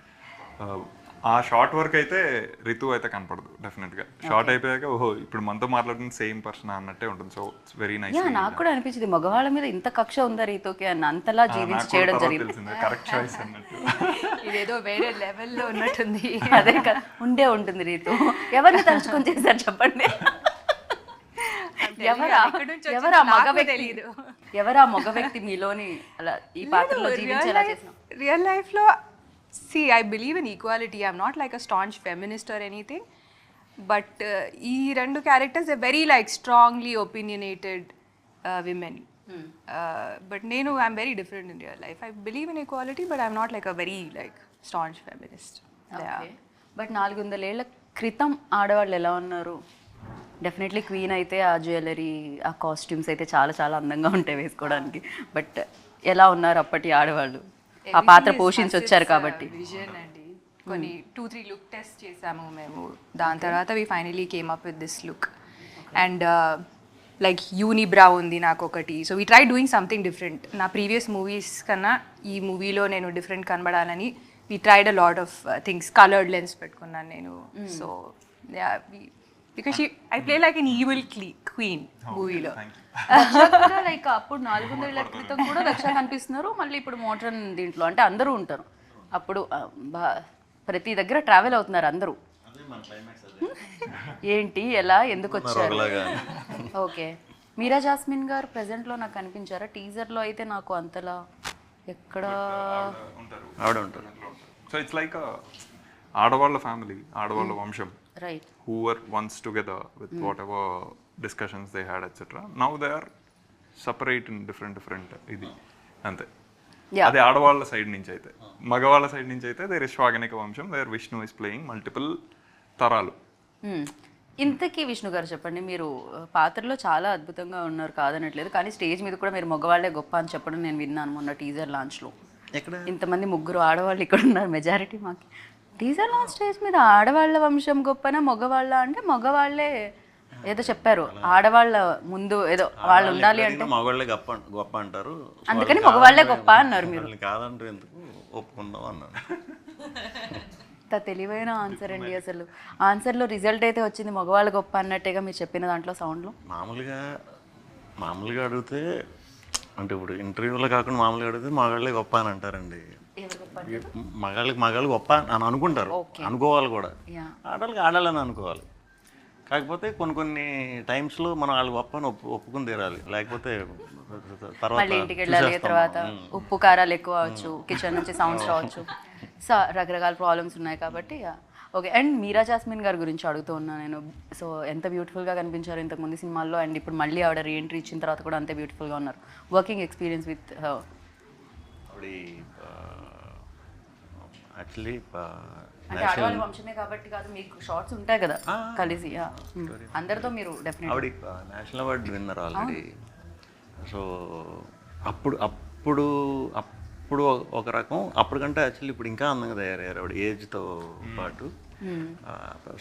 ఆ షార్ట్ వర్క్ అయితే రితు అయితే కనపడదు డెఫినెట్గా. షార్ట్ అయిపోయాక ఓహో ఇప్పుడు మనతో మాట్లాడుతున్న సేమ్ పర్సన్ అన్నట్టే ఉంటుంది. So it's very nice. నాకు కూడా అనిపించింది మగవాళ్ళ మీద ఇంత కక్ష ఉందా రీతోకి అని, అంతలా జీవించి చేయడం జరిగింది. కరెక్ట్ చాయిస్ అన్నట్టు. ఇదేదో వేరే లెవెల్లో ఉన్నట్టుంది. అదే కదా, ఉండే ఉంటుంది రీతు. ఎవరిని తలుచుకొని చేశారు చెప్పండి? ఎవరా మగ వ్యక్తి, ఎవరా మగ వ్యక్తి మీలోని అలా ఈ పాత్రలో జీవించేలా చేసిన? రియల్ లైఫ్లో see, I believe in equality. I'm not like a staunch feminist or anything, but ఈ రెండు characters are very like strongly opinionated women. But నేను I'm very different in real life. I believe in equality, but I'm not like a very like staunch feminist. But 400 ఏళ్ల క్రితం ఆడవాళ్ళు ఎలా ఉన్నారు? Definitely queen అయితే ఆ జ్యువెలరీ ఆ costumes అయితే చాలా చాలా అందంగా ఉంటాయి వేసుకోవడానికి, బట్ ఎలా ఉన్నారు అప్పటి ఆడవాళ్ళు ఆ పాత్ర పోషించి వచ్చారు కాబట్టి? విజన్ అండి, కొన్ని 2-3 లుక్ టెస్ట్ చేసాము మేము, దాని తర్వాత we finally came up with this look. And like unibrow ఉంది నాకు ఒకటి. So we try doing something different. నా ప్రీవియస్ మూవీస్ కన్నా ఈ మూవీలో నేను డిఫరెంట్ కనబడాలని we tried a lot of things. Coloured lens పెట్టుకున్నాను నేను. So because I play like an evil queen మూవీలో. లైక్ అప్పుడు 400 ఏళ్ల క్రితం కూడా రక్ష కనిపిస్తున్నారు, మళ్ళీ ఇప్పుడు మోడ్రన్ దీంట్లో అంటే అందరూ ఉంటారు. అప్పుడు ప్రతి దగ్గర ట్రావెల్ అవుతున్నారు అందరూ. ఏంటి ఎలా ఎందుకు వచ్చారు? ఒకలాగా. ఓకే, మీరా జాస్మిన్ గారు ప్రెసెంట్లో నాకు కనిపించారా? టీజర్లో అయితే నాకు అంతలా ఎక్కడ ఆవిడ ఉంటారు. సో ఇట్స్ లైక్ ఆడవాళ్ళ ఫ్యామిలీ, ఆడవాళ్ళ వంశం, right. who were once together with whatever discussions they had, etc. Now they are separate in different ఇది అంతే. Yeah. అదే ఆడవాళ్ళ సైడ్ నుంచి అయితే. మగవాళ్ళ సైడ్ నుంచి అయితే దేర్ ఇస్ శ్వాగనిక వంశం, there Vishnu is playing multiple తరాలు. ఇంతకీ విష్ణు గారు చెప్పండి, మీరు పాత్రలో చాలా అద్భుతంగా ఉన్నారు కాదనట్లేదు, కానీ స్టేజ్ మీద కూడా మీరు మగవాళ్ళే గొప్ప అని చెప్పడం నేను విన్నాను మొన్న టీజర్ లాంచ్లో. ఎక్కడ ఇంతమంది ముగ్గురు ఆడవాళ్ళు ఇక్కడ ఉన్నారు, మెజారిటీ మాకు. టీజర్ లాంచ్ స్టేజ్ మీద ఆడవాళ్ళ వంశం గొప్పనా మగవాళ్ళ అంటే మగవాళ్ళే ఏదో చెప్పారు, ఆడవాళ్ళ ముందు ఏదో వాళ్ళు ఉండాలి అంటే మగవాళ్ళే గొప్ప అంటారు, అందుకని మగవాళ్ళే గొప్ప అన్నారు మీరు. కాదంటూ ఎందుకు ఒప్పుకుందాం అన్నాను. ఇంత తెలివైన ఆన్సర్ అండి. అసలు ఆన్సర్లో రిజల్ట్ అయితే వచ్చింది మగవాళ్ళు గొప్ప అన్నట్టేగా మీరు చెప్పిన దాంట్లో సౌండ్లో. మామూలుగా అడిగితే అంటే ఇప్పుడు ఇంటర్వ్యూలో కాకుండా మామూలుగా అడిగితే మగాళ్ళే గొప్ప అని అంటారండి. మగాళ్ళు గొప్ప అని అనుకుంటారు, అనుకోవాలి కూడా. ఆడవాళ్ళకి ఆడాలని అనుకోవాలి. కాకపోతే కొన్ని టైమ్స్లో మనం వాళ్ళు గొప్ప అని ఒప్పుకుని తీరాలి, లేకపోతే మళ్ళీ ఇంటికి వెళ్ళాలి, తర్వాత ఉప్పు కారాలు ఎక్కువ అవచ్చు, కిచెన్ నుంచి సౌండ్స్ రావచ్చు, సో రకరకాల ప్రాబ్లమ్స్ ఉన్నాయి కాబట్టి. ఓకే, అండ్ మీరా జాస్మిన్ గారి గురించి అడుగుతూ ఉన్నాను నేను. సో ఎంత బ్యూటిఫుల్గా కనిపించారు ఇంతకుముందు సినిమాల్లో, అండ్ ఇప్పుడు మళ్ళీ ఆవిడ రీఎంట్రీ ఇచ్చిన తర్వాత కూడా అంతే బ్యూటిఫుల్గా ఉన్నారు. వర్కింగ్ ఎక్స్పీరియన్స్ విత్ యాక్చువల్లీ అంటే ఆడవాళ్ళ వంశమే కాబట్టి కాదు, మీకు షార్ట్స్ ఉంటాయి కదా కలిసి అందరితో మీరు డెఫినెట్. ఆవిడ national award winner already. So అప్పుడు ఒక రకం, అప్పటికంటే యాక్చువల్లీ ఇప్పుడు ఇంకా అందంగా తయారయ్యారు ఆవిడ ఏజ్తో పాటు.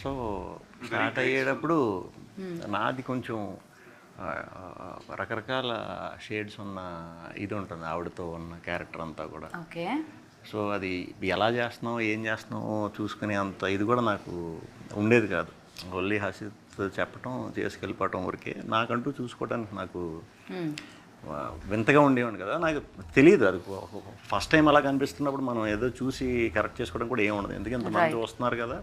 సో స్టార్ట్ అయ్యేటప్పుడు నాది కొంచెం రకరకాల షేడ్స్ ఉన్న ఇది ఉంటుంది ఆవిడతో ఉన్న క్యారెక్టర్ అంతా కూడా. ఓకే, సో అది ఎలా చేస్తున్నావు ఏం చేస్తున్నావు చూసుకునే అంత ఇది కూడా నాకు ఉండేది కాదు. ఓన్లీ హసిత్ చెప్పటం చేసుకెళ్ళిపోవటం వరకే. నాకంటూ చూసుకోవడానికి నాకు వింతగా ఉండేవాడు కదా, నాకు తెలియదు. అది ఫస్ట్ టైం అలా కనిపిస్తున్నప్పుడు మనం ఏదో చూసి కరెక్ట్ చేసుకోవడం కూడా ఏముండదు, ఎందుకంటే ఇంతమంది వస్తున్నారు కదా,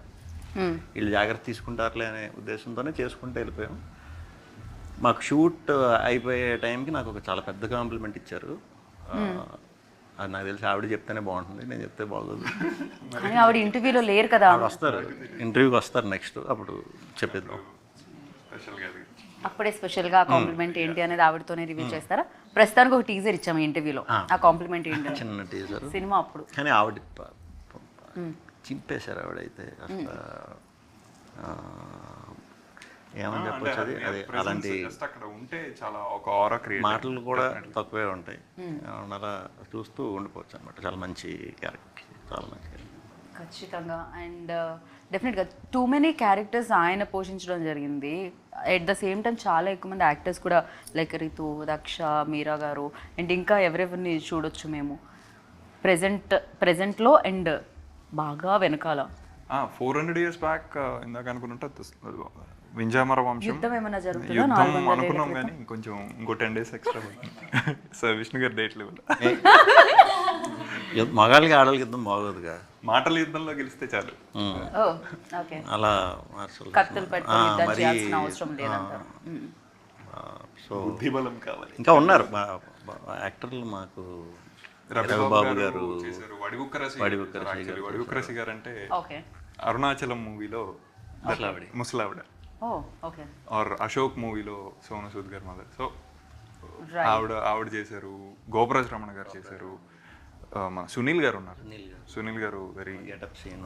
వీళ్ళు జాగ్రత్త తీసుకుంటారులే అనే ఉద్దేశంతోనే చేసుకుంటూ వెళ్ళిపోయాం. మాకు షూట్ అయిపోయే టైంకి నాకు ఒక చాలా పెద్ద కాంప్లిమెంట్ ఇచ్చారు. అది నాకు తెలిసి ఆవిడ చెప్తేనే బాగుంటుంది, నేను చెప్తే బాగోదు. ఆవిడ ఇంటర్వ్యూలో లేరు కదా, ఆవిడ వస్తారు, ఇంటర్వ్యూకి వస్తారు నెక్స్ట్, అప్పుడు చెప్పేద్దాం. అప్పుడే స్పెషల్గా కాంప్లిమెంట్ ఏంటి అనేది ఆవిడతోనే రివీల్ చేస్తారా? ప్రస్తుతానికి ఒక టీజర్ ఇచ్చాము ఇంటర్వ్యూలో, ఆ కాంప్లిమెంట్ ఏంటి? చిన్న టీజర్ సినిమా అప్పుడు. కానీ ఆవిడ చింపేశారు ఆవిడైతే అసలు. ఏమని చెప్పొచ్చు, అది అదే అలాంటి అక్కడ ఉంటే చాలా ఒక ఆరా క్రియేట్, మాటలు కూడా తక్కువే ఉంటాయి, అలా చూస్తూ ఉండిపోవచ్చు అనమాట. చాలా మంచి క్యారెక్టర్, చాలా మంచి క్యారెక్టర్ ఖచ్చితంగా. అండ్ డెఫినెట్గా టూ మెనీ క్యారెక్టర్స్ ఆయన పోషించడం జరిగింది. ఎట్ ద సేమ్ టైం చాలా ఎక్కువ మంది యాక్టర్స్ కూడా, లైక్ రితు, దక్ష, మీరా గారు, అండ్ ఇంకా ఎవరెవరిని చూడొచ్చు మేము ప్రెజెంట్లో అండ్ బాగా వెనకాల. 400 years బ్యాక్ ఇందాక అనుకుంటుంటే వింజామర వంశం యుద్ధం ఏమైనా జరుగుతుందా? యుద్ధం అనుకున్నాం కానీ కొంచెం ఇంకో 10 days ఎక్స్ట్రా సో విష్ణు గారి డేట్ లెవెల్. మగాళ్ళకి ఆడవాళ్ళకి యుద్ధం బాగోదుగా, మాటల యుద్ధంలో గెలిస్తే చాలు. అలా కత్తులు పెట్టుకొని యుద్ధం చేయాల్సిన అవసరం లేదంటారు. సో బుద్ధిబలం కావాలి. ఇంకా ఉన్నారు యాక్టర్లు మాకు. రవిబాబు గారు చేశారు, వడివుక్కరసి గారు అంటే అరుణాచలం మూవీలో ముసలావిడ, ఆర్ అశోక్ మూవీలో సోను సూద్ గారు మదర్. సో ఆవిడ చేశారు. గోపరాజ్ రమణ గారు చేశారు. మన సునీల్ గారు ఉన్నారు, సునీల్ గారు వెరీ గెటప్ సీన్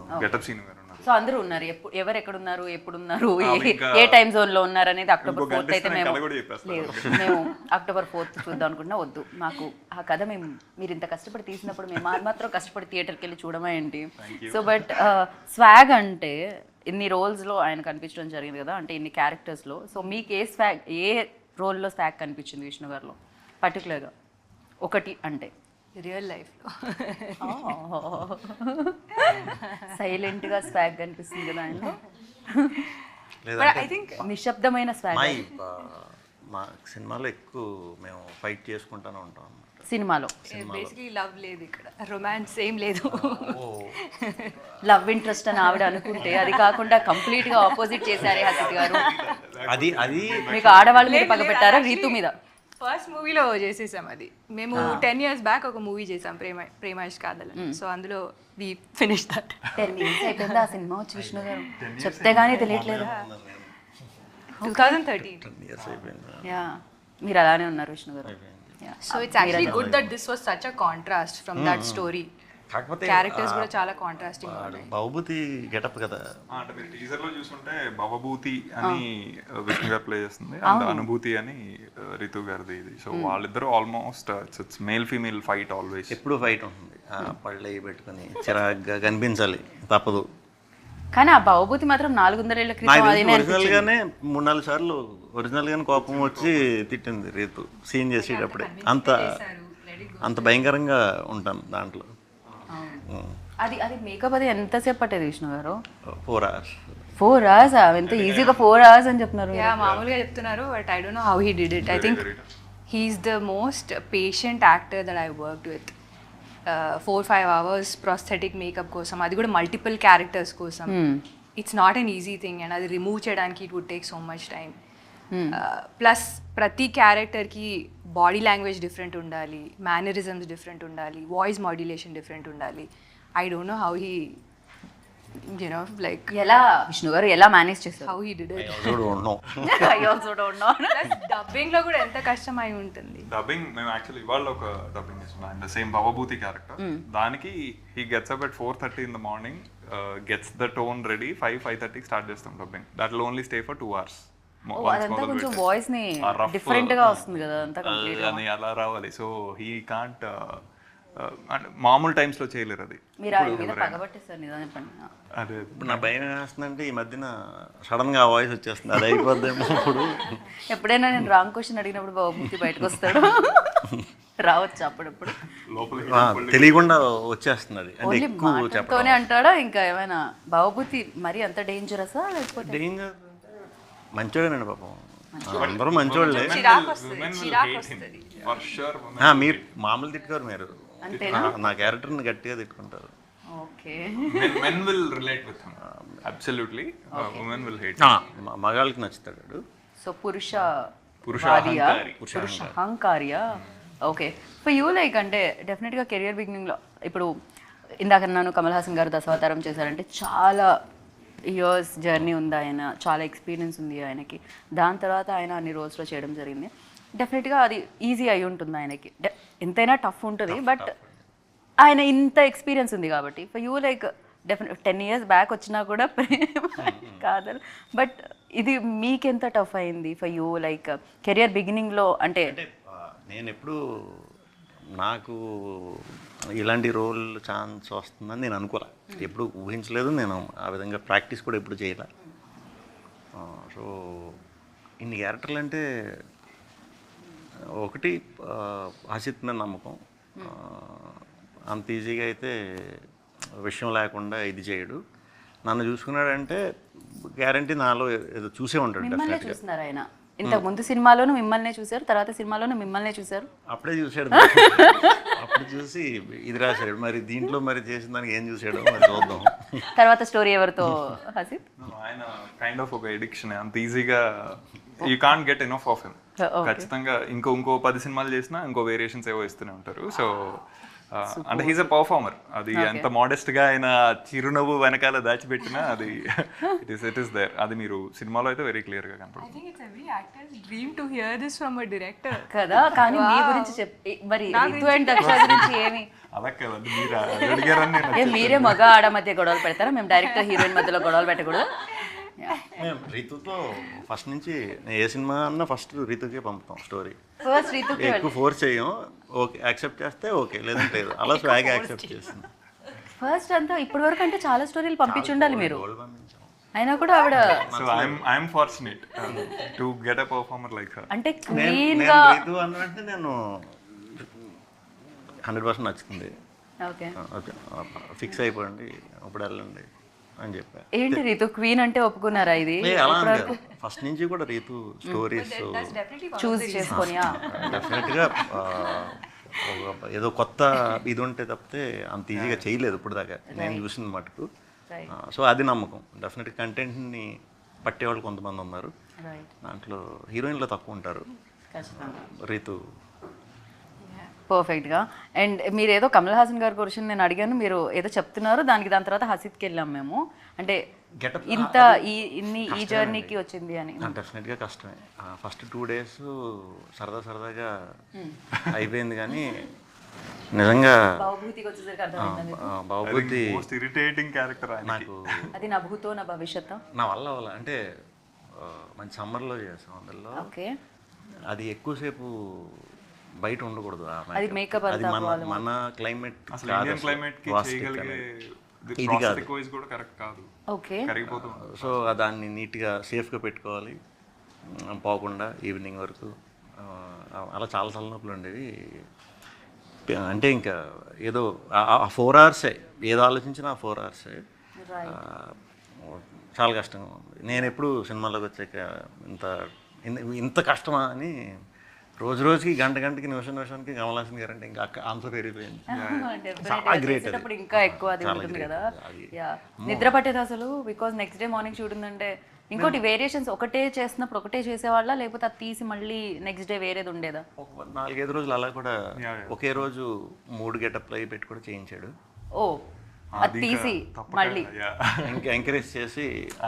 గారు ఉన్నారు. సో అందరూ ఉన్నారు. ఎవరు ఎక్కడ ఉన్నారు, ఎప్పుడు ఉన్నారు, ఏ టైం జోన్ లో ఉన్నారు అనేది October 4th అయితే మేము October 4th చూద్దాం అనుకుంటున్నా. వద్దు, మాకు ఆ కథ మీరు ఇంత కష్టపడి తీసినప్పుడు మేము మాత్రం కష్టపడి థియేటర్కి వెళ్ళి చూడమా ఏంటి. సో బట్ స్వాగ్ అంటే ఇన్ని రోల్స్లో ఆయన కనిపించడం జరిగింది కదా, అంటే ఇన్ని క్యారెక్టర్స్లో. సో మీకు ఏ రోల్లో స్వాగ్ కనిపించింది విష్ణు గారిలో పర్టికులర్గా ఒకటి అంటే? రియల్ లైఫ్లో సైలెంట్గా స్వాగ్ కనిపిస్తుంది కదా ఆయనలో. ఐ థింక్ నిశ్శబ్దమైన స్వాగ్. మా సినిమాలో ఎక్కువ మేము ఫైట్ చేసుకుంటూనే ఉంటాం. సినిమాలో బేసిక్లీ లవ్ లేదు ఇక్కడ, రొమాన్స్ ఏం లేదు. లవ్ ఇంట్రెస్ట్ అని ఆవిడ అనుకుంటే అది కాకుండా కంప్లీట్ గా ఆపోజిట్ చేశారే హసిత్ గారు. అది అది మీకు ఆడవాళ్ళ మీద పగ పెట్టారా రీతు మీద? ఫస్ట్ మూవీలో చేసేసాం అది. మేము 10 years బ్యాక్ ఒక మూవీ చేసాం, ప్రేమాయిష్ కాదల్. సో అందులో వి ఫినిష్ దట్. 10 years అయిపోయిందా ఆ సినిమా వచ్చి విష్ణు గారు? చెప్తే గానీ తెలియట్లేదు. 2013. 10 years అయిపోయింది. యా, మీరు అలానే ఉన్నారు విష్ణు గారు. So it's actually good that this was such a contrast from that story. కాకపోతే క్యారెక్టర్స్ కూడా చాలా కాంట్రాస్టింగ్ ఉన్నాయి. బాహుబలి గెటప్ కదా. అంటే మీరు టీజర్ లో చూసుకుంటే భవభూతి అని విష్ణు గారు ప్లే చేస్తుంది అండ్ అనుభూతి అని రితు గారిది ఇది. సో వాళ్ళిద్దరూ almost it's male female fight always. ఎప్పుడు ఫైట్ ఉంటుంది, పళ్ళు అవి పెట్టుకుని చిరాగ్గా కనిపించాలి, తప్పదు. కానీ ఆ భవభూతి మాత్రం 400 ఏళ్ల క్రితం అదేనే ఒరిజినల్ గానే 3-4 సార్లు ఒరిజినల్ గానే కోపం వచ్చి తిట్టింది రీతు సీన్ చేసేటప్పుడే. అంత భయంకరంగా ఉంటాను దాంట్లో. అది మేకప్ అది ఎంతసేపు పట్టేది విష్ణు గారు? 4 hours. 4 hours? ఎంత ఈజీగా 4 hours అని చెప్తున్నారు. యా, మామూలుగా చెప్తున్నారు, but I don't know how he did it. I think he's the most patient actor that I worked with. 4-5 hours prosthetic makeup కోసం, అది కూడా మల్టిపుల్ క్యారెక్టర్స్ కోసం. It's not an easy thing, and అది remove చేయడానికి it would take so much time. Plus ప్రతి క్యారెక్టర్కి body language different ఉండాలి, mannerisms different ఉండాలి, వాయిస్ మాడ్యులేషన్ డిఫరెంట్ ఉండాలి. I don't know how he you know like ఎలా విష్ణు గారు ఎలా మేనేజ్ చేస్తారు? How he did it. I also don't know. Dubbing లో కూడా ఎంత కష్టం అయి ఉంటుంది. డబ్బింగ్ మేము యాక్చువల్లీ ఇవాళ ఒక డబ్బింగ్ ఇస్తున్నాం అండ్ సేమ్ భవభూతి క్యారెక్టర్. దానికి he gets up at 4:30 in the morning, gets the tone ready, 5:30 start చేస్తాం dubbing. That will only stay for 2 hours. అదంతా కొంచెం వాయిస్ ని డిఫరెంట్ గా వస్తుంది కదా, అంతా కంప్లీట్ అని అలా రావాలి. సో హీ కాంట్ అంటే మామూలు టైమ్స్ లో చేయలేరు అది. మీరు ఆయన మీద పగబట్టేస్తారు నిజం చెప్పండి. అదే ఇప్పుడు నా భయం వేస్తుందంటే ఈ మధ్యన సడన్ గా వాయిస్ వచ్చేస్తుంది, అది అయిపోద్దేమో. ఇప్పుడు ఎప్పుడైనా నేను రాంగ్ క్వశ్చన్ అడిగినప్పుడు భవభూతి బయటకు వస్తాడు, రావచ్చు అప్పుడప్పుడు. తెలియకుండా వచ్చేస్తుంది అది. అంటే ఓన్లీ ఎక్కువ మాటతోనే అంటాడా? ఇంకా ఏమైనా భవభూతి మరి అంత డేంజరసా లేకపోతే? డేంజర్ మంచోడేనండి పాపం, అందరూ మంచోళ్ళే. ఫర్ షూర్ మీరు మామూలు తిట్టుకోరు, మీరు నా క్యారెక్టర్ని గట్టిగా తిట్టుకుంటారు. Okay, men will relate with him absolutely, women will hate మగాళ్ళకి నచ్చుతాడు. సో పురుష పురుష అహంకార్యా. ఓకే, ఫర్ యూ లైక్ అంటే డెఫినెట్గా కెరియర్ బిగినింగ్లో ఇప్పుడు ఇందాక నన్ను కమల్ హాసన్ గారు దశావతారం చేశారంటే చాలా ఇయర్స్ జర్నీ ఉంది, ఆయన చాలా ఎక్స్పీరియన్స్ ఉంది ఆయనకి. దాని తర్వాత ఆయన అన్ని రోల్స్లో చేయడం జరిగింది. డెఫినెట్గా అది ఈజీ అయి ఉంటుంది ఆయనకి, ఎంతైనా టఫ్ ఉంటుంది, బట్ ఆయన ఇంత ఎక్స్పీరియన్స్ ఉంది కాబట్టి for you like definite 10 years back వచ్చినా కూడా ప్రేమ కాదు, బట్ ఇది మీకెంత టఫ్ అయింది ఫర్ యూ లైక్ కెరియర్ బిగినింగ్లో? అంటే నేను ఎప్పుడు నాకు ఇలాంటి రోల్ ఛాన్స్ వస్తుందని నేను అనుకోలే, ఎప్పుడు ఊహించలేదు. నేను ఆ విధంగా ప్రాక్టీస్ కూడా ఎప్పుడు చేయలే. సో ఇన్ని క్యారెక్టర్లు అంటే ఒకటి హసిత్ మీద నమ్మకం, అంత ఈజీగా అయితే విషయం లేకుండా ఇది చేయడు. నన్ను చూసుకున్నాడంటే గ్యారంటీ నాలో ఏదో చూసే ఉంటాడు. మిమ్మల్ని చూస్తున్నారు ఆయన, ఇంతకు ముందు సినిమాలోనూ మిమ్మల్ని చూశారు, తర్వాత సినిమాలోనూ మిమ్మల్ని చూశారు. అప్పుడే చూశాడు, అప్పుడు చూసి ఇది రాశాడు. మరి దీంట్లో మరి చేసిన దానికి ఏం చూసాడో మరి చూద్దాం. తర్వాత స్టోరీ ఎవరితో హసిత్? ఆయన కైండ్ ఆఫ్ ఒక ఎడిక్షన్, అంత ఈజీగా you can't get enough of him. ఖచ్చితంగా ఇంకో 10 సినిమాలు చేసినా ఇంకో వేరియేషన్స్ ఏవో ఇస్తూనే ఉంటారు. సో అంటే హీస్ అ పర్ఫార్మర్. అది ఎంత మోడెస్ట్ గా ఆయన చిరునవ్వు వెనకాల దాచిపెట్టినా అది ఇట్ ఇస్ దేర్. అది మీరు సినిమాలో అయితే వెరీ క్లియర్ గా కనపడుతుంది. Dream to hear this from a director కదా. కానీ మీ గురించి చెప్పి మరి రితు అండ్ దక్ష గురించి ఏమి అలా కదండి, మీరు అడిగారని మీరే మగ ఆడ మధ్య గొడవలు పెడతారా? మేము డైరెక్టర్ హీరోయిన్ మధ్యలో గొడవలు పెట్టకూడదు. మేము రీతుతో ఫస్ట్ నుంచి ఏ సినిమా అన్నా ఫస్ట్ రీతుకే పంపుతాం స్టోరీ. ఫస్ట్ రీతుకి ఎక్కువ ఫోర్స్ చేయం, ఓకే యాక్సెప్ట్ చేస్తే ఓకే, లేదంటే అలా స్వాగ్ యాక్సెప్ట్ చేస్తుంది. ఫస్ట్ అంతా ఇప్పటి వరకు అంటే చాలా స్టోరీలు పంపించి ఉండాలి మీరు, అయినా కూడా ఆవిడ. So I'm fortunate to get a performer like her. అంటే క్లీన్ గా రీతు అన్నట్టు నేను 100% నచ్చుతుంది. ఓకే ఓకే ఫిక్స్ అయిపోయింది, అప్పుడు వెళ్ళండి అని చెప్పా. ఏంటి రీతు క్వీన్ అంటే ఒప్పుకున్నారా? ఇది ఫస్ట్ నుంచి కూడా రీతు స్టోరీస్ చూస్ చేసుకొని డెఫినెట్గా ఏదో కొత్త ఇది ఉంటే తప్పితే అంత ఈజీగా చేయలేదు ఇప్పుడు దాకా నేను చూసిన మటుకు. సో అది నమ్మకం. డెఫినెట్గా కంటెంట్ని పట్టేవాళ్ళు కొంతమంది ఉన్నారు, దాంట్లో హీరోయిన్లో తక్కువ ఉంటారు. రీతు పర్ఫెక్ట్గా. అండ్ మీరు ఏదో కమల్ హాసన్ గారి గురించి నేను అడిగాను, మీరు ఏదో చెప్తున్నారు, దాని తర్వాత హసీద్కి వెళ్ళాం మేము. అంటే ఇంత ఈ జర్నీకి వచ్చింది అని. డెఫినెట్గా కష్టమే. ఫస్ట్ 2 days సరదాగా అయిపోయింది, కానీ నిజంగా బాబుభూతికి వచ్చేసరికి అర్థమైంది బాబుబుద్ధి మోస్ట్ ఇరిటేటింగ్ క్యారెక్టర్ నాకు. అది నా భూతో నా భవిష్యత్. నా వల్ల అంటే మంచి సమ్మర్లో చేసాం అందులో. ఓకే. అది ఎక్కువసేపు బయట ఉండకూడదు. అది మేకప్ అది మన క్లైమేట్ అసలు ఇండియన్ క్లైమేట్ కి చేయగలిగే ఇది కాదు. వాయిస్ కూడా కరెక్ట్ కాదు. ఓకే. కరిగిపోతుంది. సో దాన్ని నీట్గా సేఫ్గా పెట్టుకోవాలి, పోకుండా ఈవినింగ్ వరకు. అలా చాలా తలనొప్పులు ఉండేవి. అంటే ఇంకా ఏదో 4 hours ఏదో ఆలోచించినా 4 hours చాలా కష్టంగా ఉంది. నేను ఎప్పుడు సినిమాలోకి వచ్చాక ఇంత కష్టమా అని రోజుకి గంటకి నిమిషానికి కమల్ హాసన్ గారు అంటే ఇంకా ఆన్సర్ పెరిగిపోయింది. చాలా గ్రేట్. ఇంకా ఎక్కువ అది ఉంటుంది కదా. నిద్ర పట్టేది అసలు, because next day morning shoot ఉందంటే. ఇంకోటి వేరియేషన్స్ ఒకటే చేస్తున్నప్పుడు ఒకటే చేసేవాళ్ళ, లేకపోతే అది తీసి మళ్ళీ నెక్స్ట్ డే వేరేది ఉండేదా? 4-5 రోజులు అలా కూడా ఒకే రోజు 3 గెటప్లు అవి పెట్టి కూడా చేయించాడు. ఓ, అది తీసి మళ్ళీ ఇంకా ఎంకరేజ్ చేసి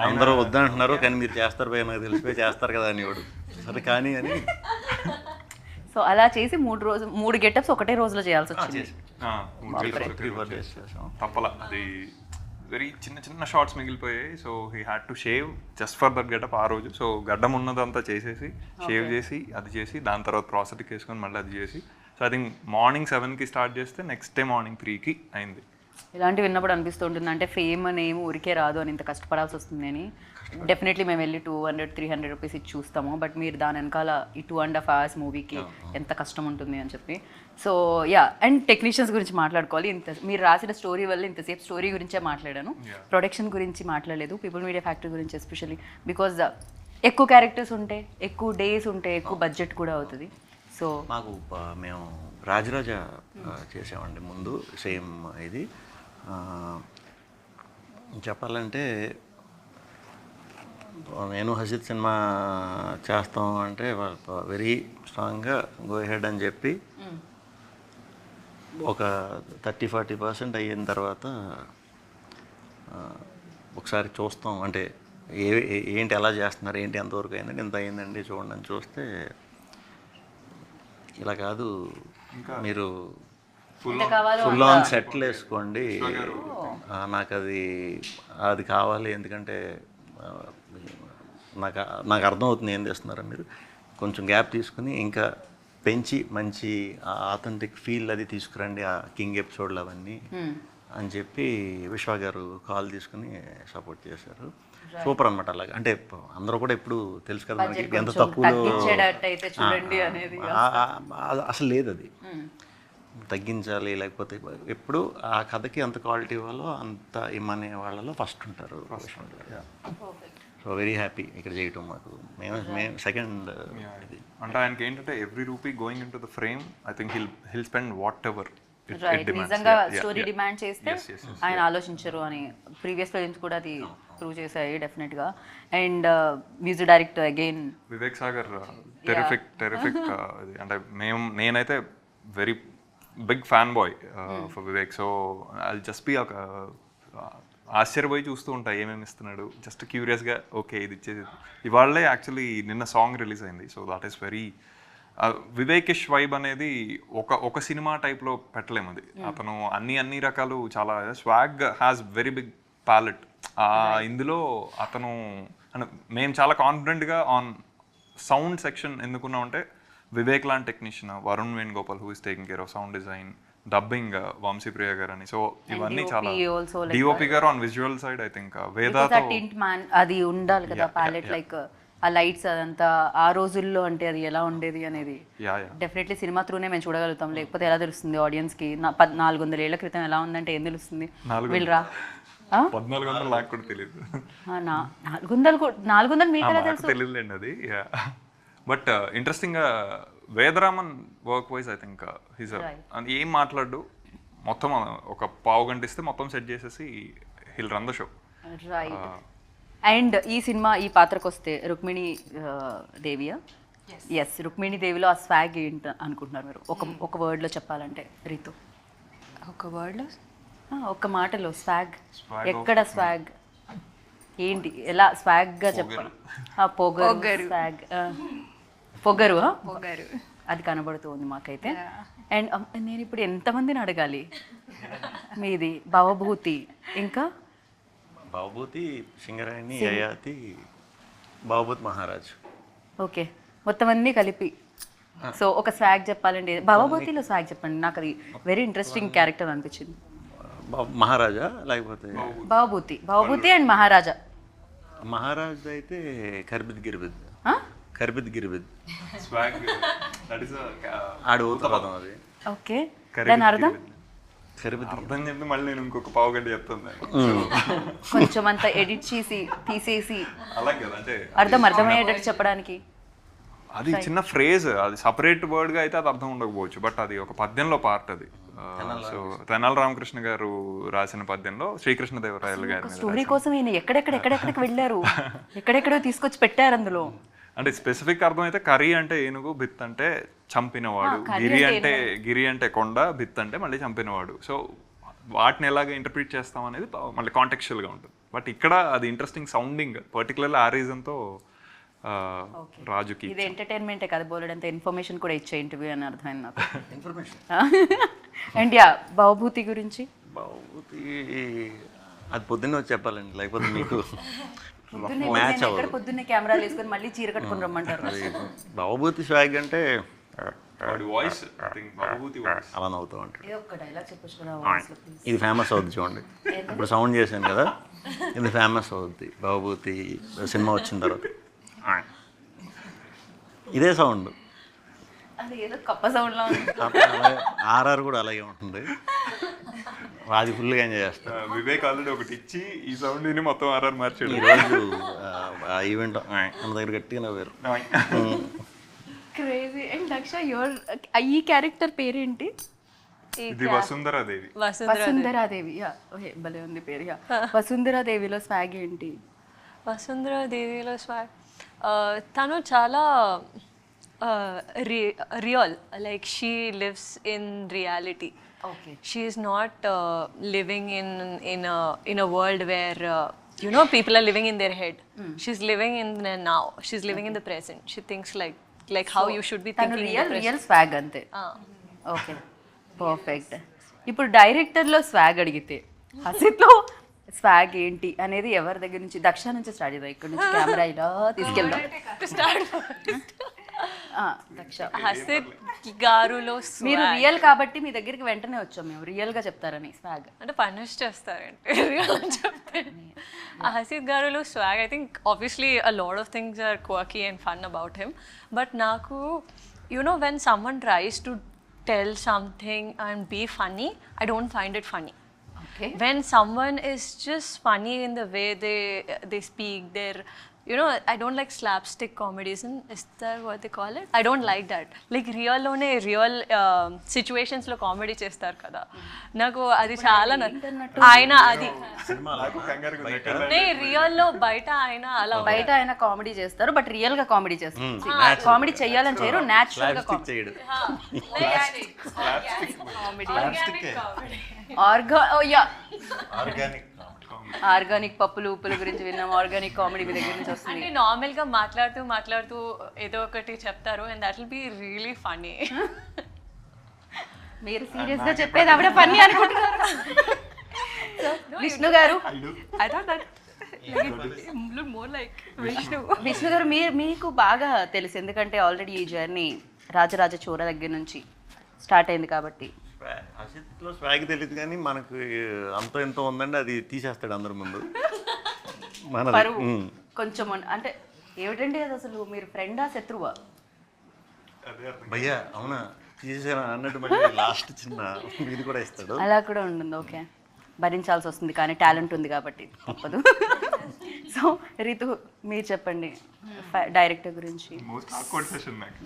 అందరూ వద్దంటున్నారు కానీ మీరు చేస్తారు పోయి నాకు తెలిసిపోయి చేస్తారు కదా అని వాడు. సరే కానీ అని సో అలా చేసి 3 గెటప్స్ ఒకటే రోజులో చేయాల్సి వచ్చింది. 3-4 days చేసాం. తప్పల అది వెరీ చిన్న షార్ట్స్ మిగిలిపోయాయి. So he had to shave just for that getup ఆ రోజు. సో గడ్డం ఉన్నదంతా చేసేసి షేవ్ చేసి అది చేసి దాని తర్వాత ప్రాసెస్కి వేసుకొని మళ్ళీ అది చేసి, సో ఐ థింక్ మార్నింగ్ 7కి స్టార్ట్ చేస్తే నెక్స్ట్ డే మార్నింగ్ 3కి అయింది. ఇలాంటివి విన్నప్పుడు అనిపిస్తుంటుంది, అంటే ఫేమ్ అనేమి ఊరికే రాదు అని ఇంత కష్టపడాల్సి వస్తుంది అని. డెఫినెట్లీ మేము వెళ్ళి 200-300 రూపీస్ ఇచ్చి చూస్తాము, బట్ మీరు దాని వెనకాల ఈ 2.5 hours మూవీకి ఎంత కష్టం ఉంటుంది అని చెప్పి. సో యా, అండ్ టెక్నీషియన్స్ గురించి మాట్లాడుకోవాలి. మీరు రాసిన స్టోరీ వల్ల ఇంతసేపు స్టోరీ గురించే మాట్లాడాను, ప్రొడక్షన్ గురించి మాట్లాడలేదు, పీపుల్ మీడియా ఫ్యాక్టరీ గురించి ఎస్పెషల్లీ. బికాజ్ ఎక్కువ క్యారెక్టర్స్ ఉంటే, ఎక్కువ డేస్ ఉంటే, ఎక్కువ బడ్జెట్ కూడా అవుతుంది. సో మాకు మేము రాజరాజ చేసామండి ముందు, సేమ్ ఇది చెప్పాలంటే. నేను హసీద్ సినిమా చేస్తాం అంటే వెరీ స్ట్రాంగ్గా గో హెడ్ అని చెప్పి ఒక 30-40% అయిన తర్వాత ఒకసారి చూస్తాం, అంటే ఏంటి ఎలా చేస్తున్నారు, ఏంటి ఎంతవరకు అయిందండి, ఎంత అయిందండి చూడండి అని చూస్తే ఇలా కాదు, మీరు ఫుల్ ఆన్ సెట్లు వేసుకోండి, నాకు అది కావాలి, ఎందుకంటే నాకు అర్థమవుతుంది ఏం చేస్తున్నారో మీరు, కొంచెం గ్యాప్ తీసుకుని ఇంకా పెంచి మంచి ఆథెంటిక్ ఫీల్ అది తీసుకురండి ఆ కింగ్ ఎపిసోడ్లు అవన్నీ అని చెప్పి విశ్వ గారు కాల్ తీసుకుని సపోర్ట్ చేశారు. సూపర్ అనమాట. అలాగే అంటే అందరూ కూడా ఎప్పుడు తెలుసు కదా మనకి ఎంత తక్కువలో అసలు లేదు, అది తగ్గించాలి, లేకపోతే ఎప్పుడు ఆ కథకి ఎంత క్వాలిటీ ఇవ్వాలో అంత ఇమ్మనే వాళ్ళలో ఫస్ట్ ఉంటారు. సో వెరీ హ్యాపీ ఇక్కడ చేయటం. మాకు మేము సెకండ్ అంటే ఆయనకి ఏంటంటే every rupee going in to the frame, I think he'll spend what ever నిజంగా స్టోరీ డిమాండ్ చేస్తే ఆయన ఆలోచించరు అని ప్రీవియస్ ఫిల్మ్స్ కూడా అది ప్రూవ్ చేశాయి డెఫినెట్గా. And music director again Vivek Sagar, terrific. అంటే నేనైతే very big fan boy for Vivek. So I just be ఒక ఆశ్చర్యపోయి చూస్తూ ఉంటా ఏమేమి ఇస్తున్నాడు, జస్ట్ క్యూరియస్గా ఓకే ఇది ఇచ్చేది. ఇవాళే యాక్చువల్లీ నిన్న సాంగ్ రిలీజ్ అయింది. So that is very Vivekish vibe అనేది ఒక సినిమా టైప్లో పెట్టలేము. అది అతను అన్ని రకాలు చాలా swag has very big palette. ఇందులో అతను మేము చాలా కాన్ఫిడెంట్గా ఆన్ సౌండ్ సెక్షన్ ఎందుకున్నామంటే వివేక్ లాంటి technician, Varun Venugopal who is taking care of sound design, dubbing Vamshipriya garu అని. సో ఇవన్నీ చాలా DOP garu on visual side I think వేదాతో అది ఉండాలి కదా ప్యాలెట్, లైక్ ఆ లైట్స్ అదంతా ఆ రోజుల్లో అంటే అది ఎలా ఉండేది అనేది డెఫినెట్లీ సినిమా త్రూనే మేము చూడగలుగుతాం, లేకపోతే ఎలా తెలుస్తుంది ఆడియన్స్కి? 400 ఏళ్ల క్రితం ఎలా ఉందంటే ఏం తెలుస్తుంది? వీళ్ళరా 1400 నాకు కూడా తెలియదు. 400 మీకు ఎలా తెలుసు? తెలియదులేండి అది. బట్ ఇంట్రెస్టింగ్గా Vedaraman work wise I think he's అది ఏం మాట్లాడు మొత్తం ఒక పావు గంట ఇస్తే మొత్తం సెట్ చేసేసి hill run the show. Right. And ఈ సినిమా ఈ పాత్రకు వస్తే రుక్మిణి దేవియా? ఎస్, రుక్మిణి దేవిలో ఆ స్వాగ్ ఏంటి అనుకుంటున్నారు మీరు? ఒక వర్డ్లో చెప్పాలంటే రీతు. ఒక వర్డ్లో ఒక్క మాటలో స్వాగ్ ఎక్కడ స్వాగ్ ఏంటి, ఎలా స్వాగ్గా చెప్పాలి? పొగరు స్వాగ్, పొగరు పొగరు అది కనబడుతుంది మాకైతే. అండ్ నేను ఇప్పుడు ఎంతమందిని అడగాలి? మీది భవభూతి, ఇంకా బాబూతి, సింగరాయని, యయాతి, బాబూత్ మహారాజ్. ఓకే, మొత్తం అన్నీ కలిపి. సో ఒక స్వాగ్ చెప్పాలండి, భవభూతిలో స్వాగ్ చెప్పండి. నాకు అది వెరీ ఇంట్రెస్టింగ్ క్యారెక్టర్ అనిపించింది. మహారాజా లేకపోతే భవభూతి అండ్ మహారాజా. మహారాజ్ అయితే కర్బిద్ గిర్బిద్, ఆ? కర్బిద్ గిర్బిద్ స్వాగ్ దట్ ఇస్ ఆడు ఉత్తపదం అది. ఓకే, దాని అర్థం కర్బిద్ అర్థం చెప్పి మళ్ళీ నేను ఇంకొక పావు గంట చెప్తాను. కొంచెం అంత ఎడిట్ చేసి తీసేసి అలాగే కదా, అంటే అర్థమయ్యేటట్టు చెప్పడానికి. అది చిన్న ఫ్రేజ్, అది సపరేట్ వర్డ్ గా అయితే అది అర్థం ఉండకపోవచ్చు, బట్ అది ఒక పద్యంలో పార్ట్ అది. సో తెనాలి రామకృష్ణ గారు రాసిన పద్యంలో శ్రీకృష్ణదేవరాయలు గారి మీద స్టోరీ కోసం ఈయన ఎక్కడెక్కడికి వెళ్ళారు, ఎక్కడెక్కడో తీసుకొచ్చి పెట్టారు అందులో. అంటే స్పెసిఫిక్ అర్థం అయితే కరి అంటే ఏనుగు, బిత్ అంటే చంపినవాడు, గిరి అంటే కొండ, బిత్ అంటే మళ్ళీ చంపినవాడు. సో వాటిని ఎలాగ ఇంటర్ప్రిట్ చేస్తాం అనేది మళ్ళీ కాంటెక్చువల్ గా ఉంటుంది. బట్ ఇక్కడ అది ఇంట్రెస్టింగ్ సౌండింగ్, పర్టికులర్లీ ఆ రీజన్ తో రాజుకి. ఇది ఎంటర్టైన్మెంటే కదా, బోలెడంత ఇన్ఫర్మేషన్ కూడా ఇచ్చే ఇంటర్వ్యూ అని అర్థమైంది నాకు. ఇన్ఫర్మేషన్. అండ్ యా, భవభూతి గురించి బాబూతి అది పొద్దున్నే వచ్చి చెప్పాలండి, లేకపోతే మీకు పొద్దున్నే కెమెరాలు వేసుకొని మళ్ళీ చీర కట్టుకుని రమ్మంటారు. బాబూతి స్వాగ్ అంటే వాయిస్ అలా నవ్వుతూ ఉంటాడు. ఏదో ఒక్క డైలాగ్ చెప్పొచ్చు. ఇది ఫేమస్ అవుద్ది చూడండి, ఇప్పుడు సౌండ్ చేశాను కదా, ఇది ఫేమస్ అవుద్ది బాబూతి సినిమా వచ్చిన తర్వాత. ఇదే సౌండ్, అది ఏదో కప్ప సౌండ్ లో ఉంది. ఆర్ఆర్ కూడా అలాగే ఉంటుంది, అది ఫుల్గా ఎంజాయ్ చేస్తాను. వివేక్ ఆల్రెడీ ఒకటి ఇచ్చి ఈ సౌండ్ ని మొత్తం ఆర్ఆర్ మార్చాడు. ఈరోజు ఆ ఈవెంట్ మన దగ్గర గట్టిగా నవ్వారు. క్రేజీ. అండ్ దక్ష, యువర్ ఈ క్యారెక్టర్ పేరేంటి? ఇది వసుంధరాదేవి. వసుంధరాదేవి. యా, ఓకే, భలే ఉంది పేరు. యా, వసుంధరాదేవిలో స్వాగ్ ఏంటి? వసుంధరాదేవిలో స్వాగ్ తను చాలా real, like she lives in reality. Okay. She is not living in a world where you know people are living in their head. She's living in the now. She's living in the present. She thinks like how you should be thinking in the present. Real swag అంతే. Okay, perfect. ఇప్పుడు డైరెక్టర్లో swag అడిగితే హసిత్లో swag ఏంటి అనేది ఎవరి దగ్గర నుంచి? దక్ష నుంచి స్టార్ట్ చేద్దాం, ఇక్కడ నుంచి కెమెరా ఇలా తీసుకెళ్దాం. దక్ష, హసిత్ గారులో మీరు రియల్ కాబట్టి మీ దగ్గరికి వెంటనే వచ్చాం మేము, రియల్ గా చెప్తారని. స్వాగ్ అంటే పనిష్ చేస్తారంటే రియల్ అని చెప్తే. హసిత్ గారులో swag, I think obviously a lot of things are quirky and fun about him, but నాకు you know when someone tries to tell something and be funny, I don't find it funny. Okay. When someone is just funny in the way they speak, they're, you know, I don't like slapstick comedies, is that what they call it? I don't like that. Like real situations lo comedy chestar kada, naku adi chaala aina adi ne real lo baita aina ala బయట ఆయన comedy చేస్తారు, but real గా comedy చేస్తారు. Comedy చెయ్యాలని చేయరు, natural గా చేయడు. Organic పప్పులు ఉప్పుల గురించి విన్నాం, ఆర్గానిక్ కామెడీ మీ దగ్గర నుంచి వస్తుంది. అంటే నార్మల్ గా మాట్లాడుతూ ఏదో ఒకటి చెప్తారు and that will be really funny. మీరు సీరియస్ గా చెప్పేది ఆవిడ ఫన్నీ అనుకుంటున్నారు. విష్ణు గారు, I thought that look more like Vishnu గారు మీకు బాగా తెలుసు, ఎందుకంటే ఆల్రెడీ ఈ జర్నీ రాజరాజ చోర దగ్గర నుంచి స్టార్ట్ అయింది కాబట్టి. అసిత్లో స్వాగ్ తెలియదు కానీ మనకు అంత ఎంతో ఉందండి, అది తీసేస్తాడు అందరి ముందు. పరువు కొంచెం అంటే ఏమిటండి అది, అసలు మీరు ఫ్రెండా శత్రువా? భయ్యా అవునా తీసేసాను అన్నట్టు మళ్ళీ లాస్ట్ చిన్న ఇది కూడా ఇస్తాడు. అలా కూడా ఉంటుంది. ఓకే, భరించాల్సి వస్తుంది కానీ టాలెంట్ ఉంది కాబట్టి తప్పదు. సో రితు, మీరు చెప్పండి డైరెక్టర్ గురించి. మోస్ట్ ఆక్వర్డ్ సెషన్ నాకు.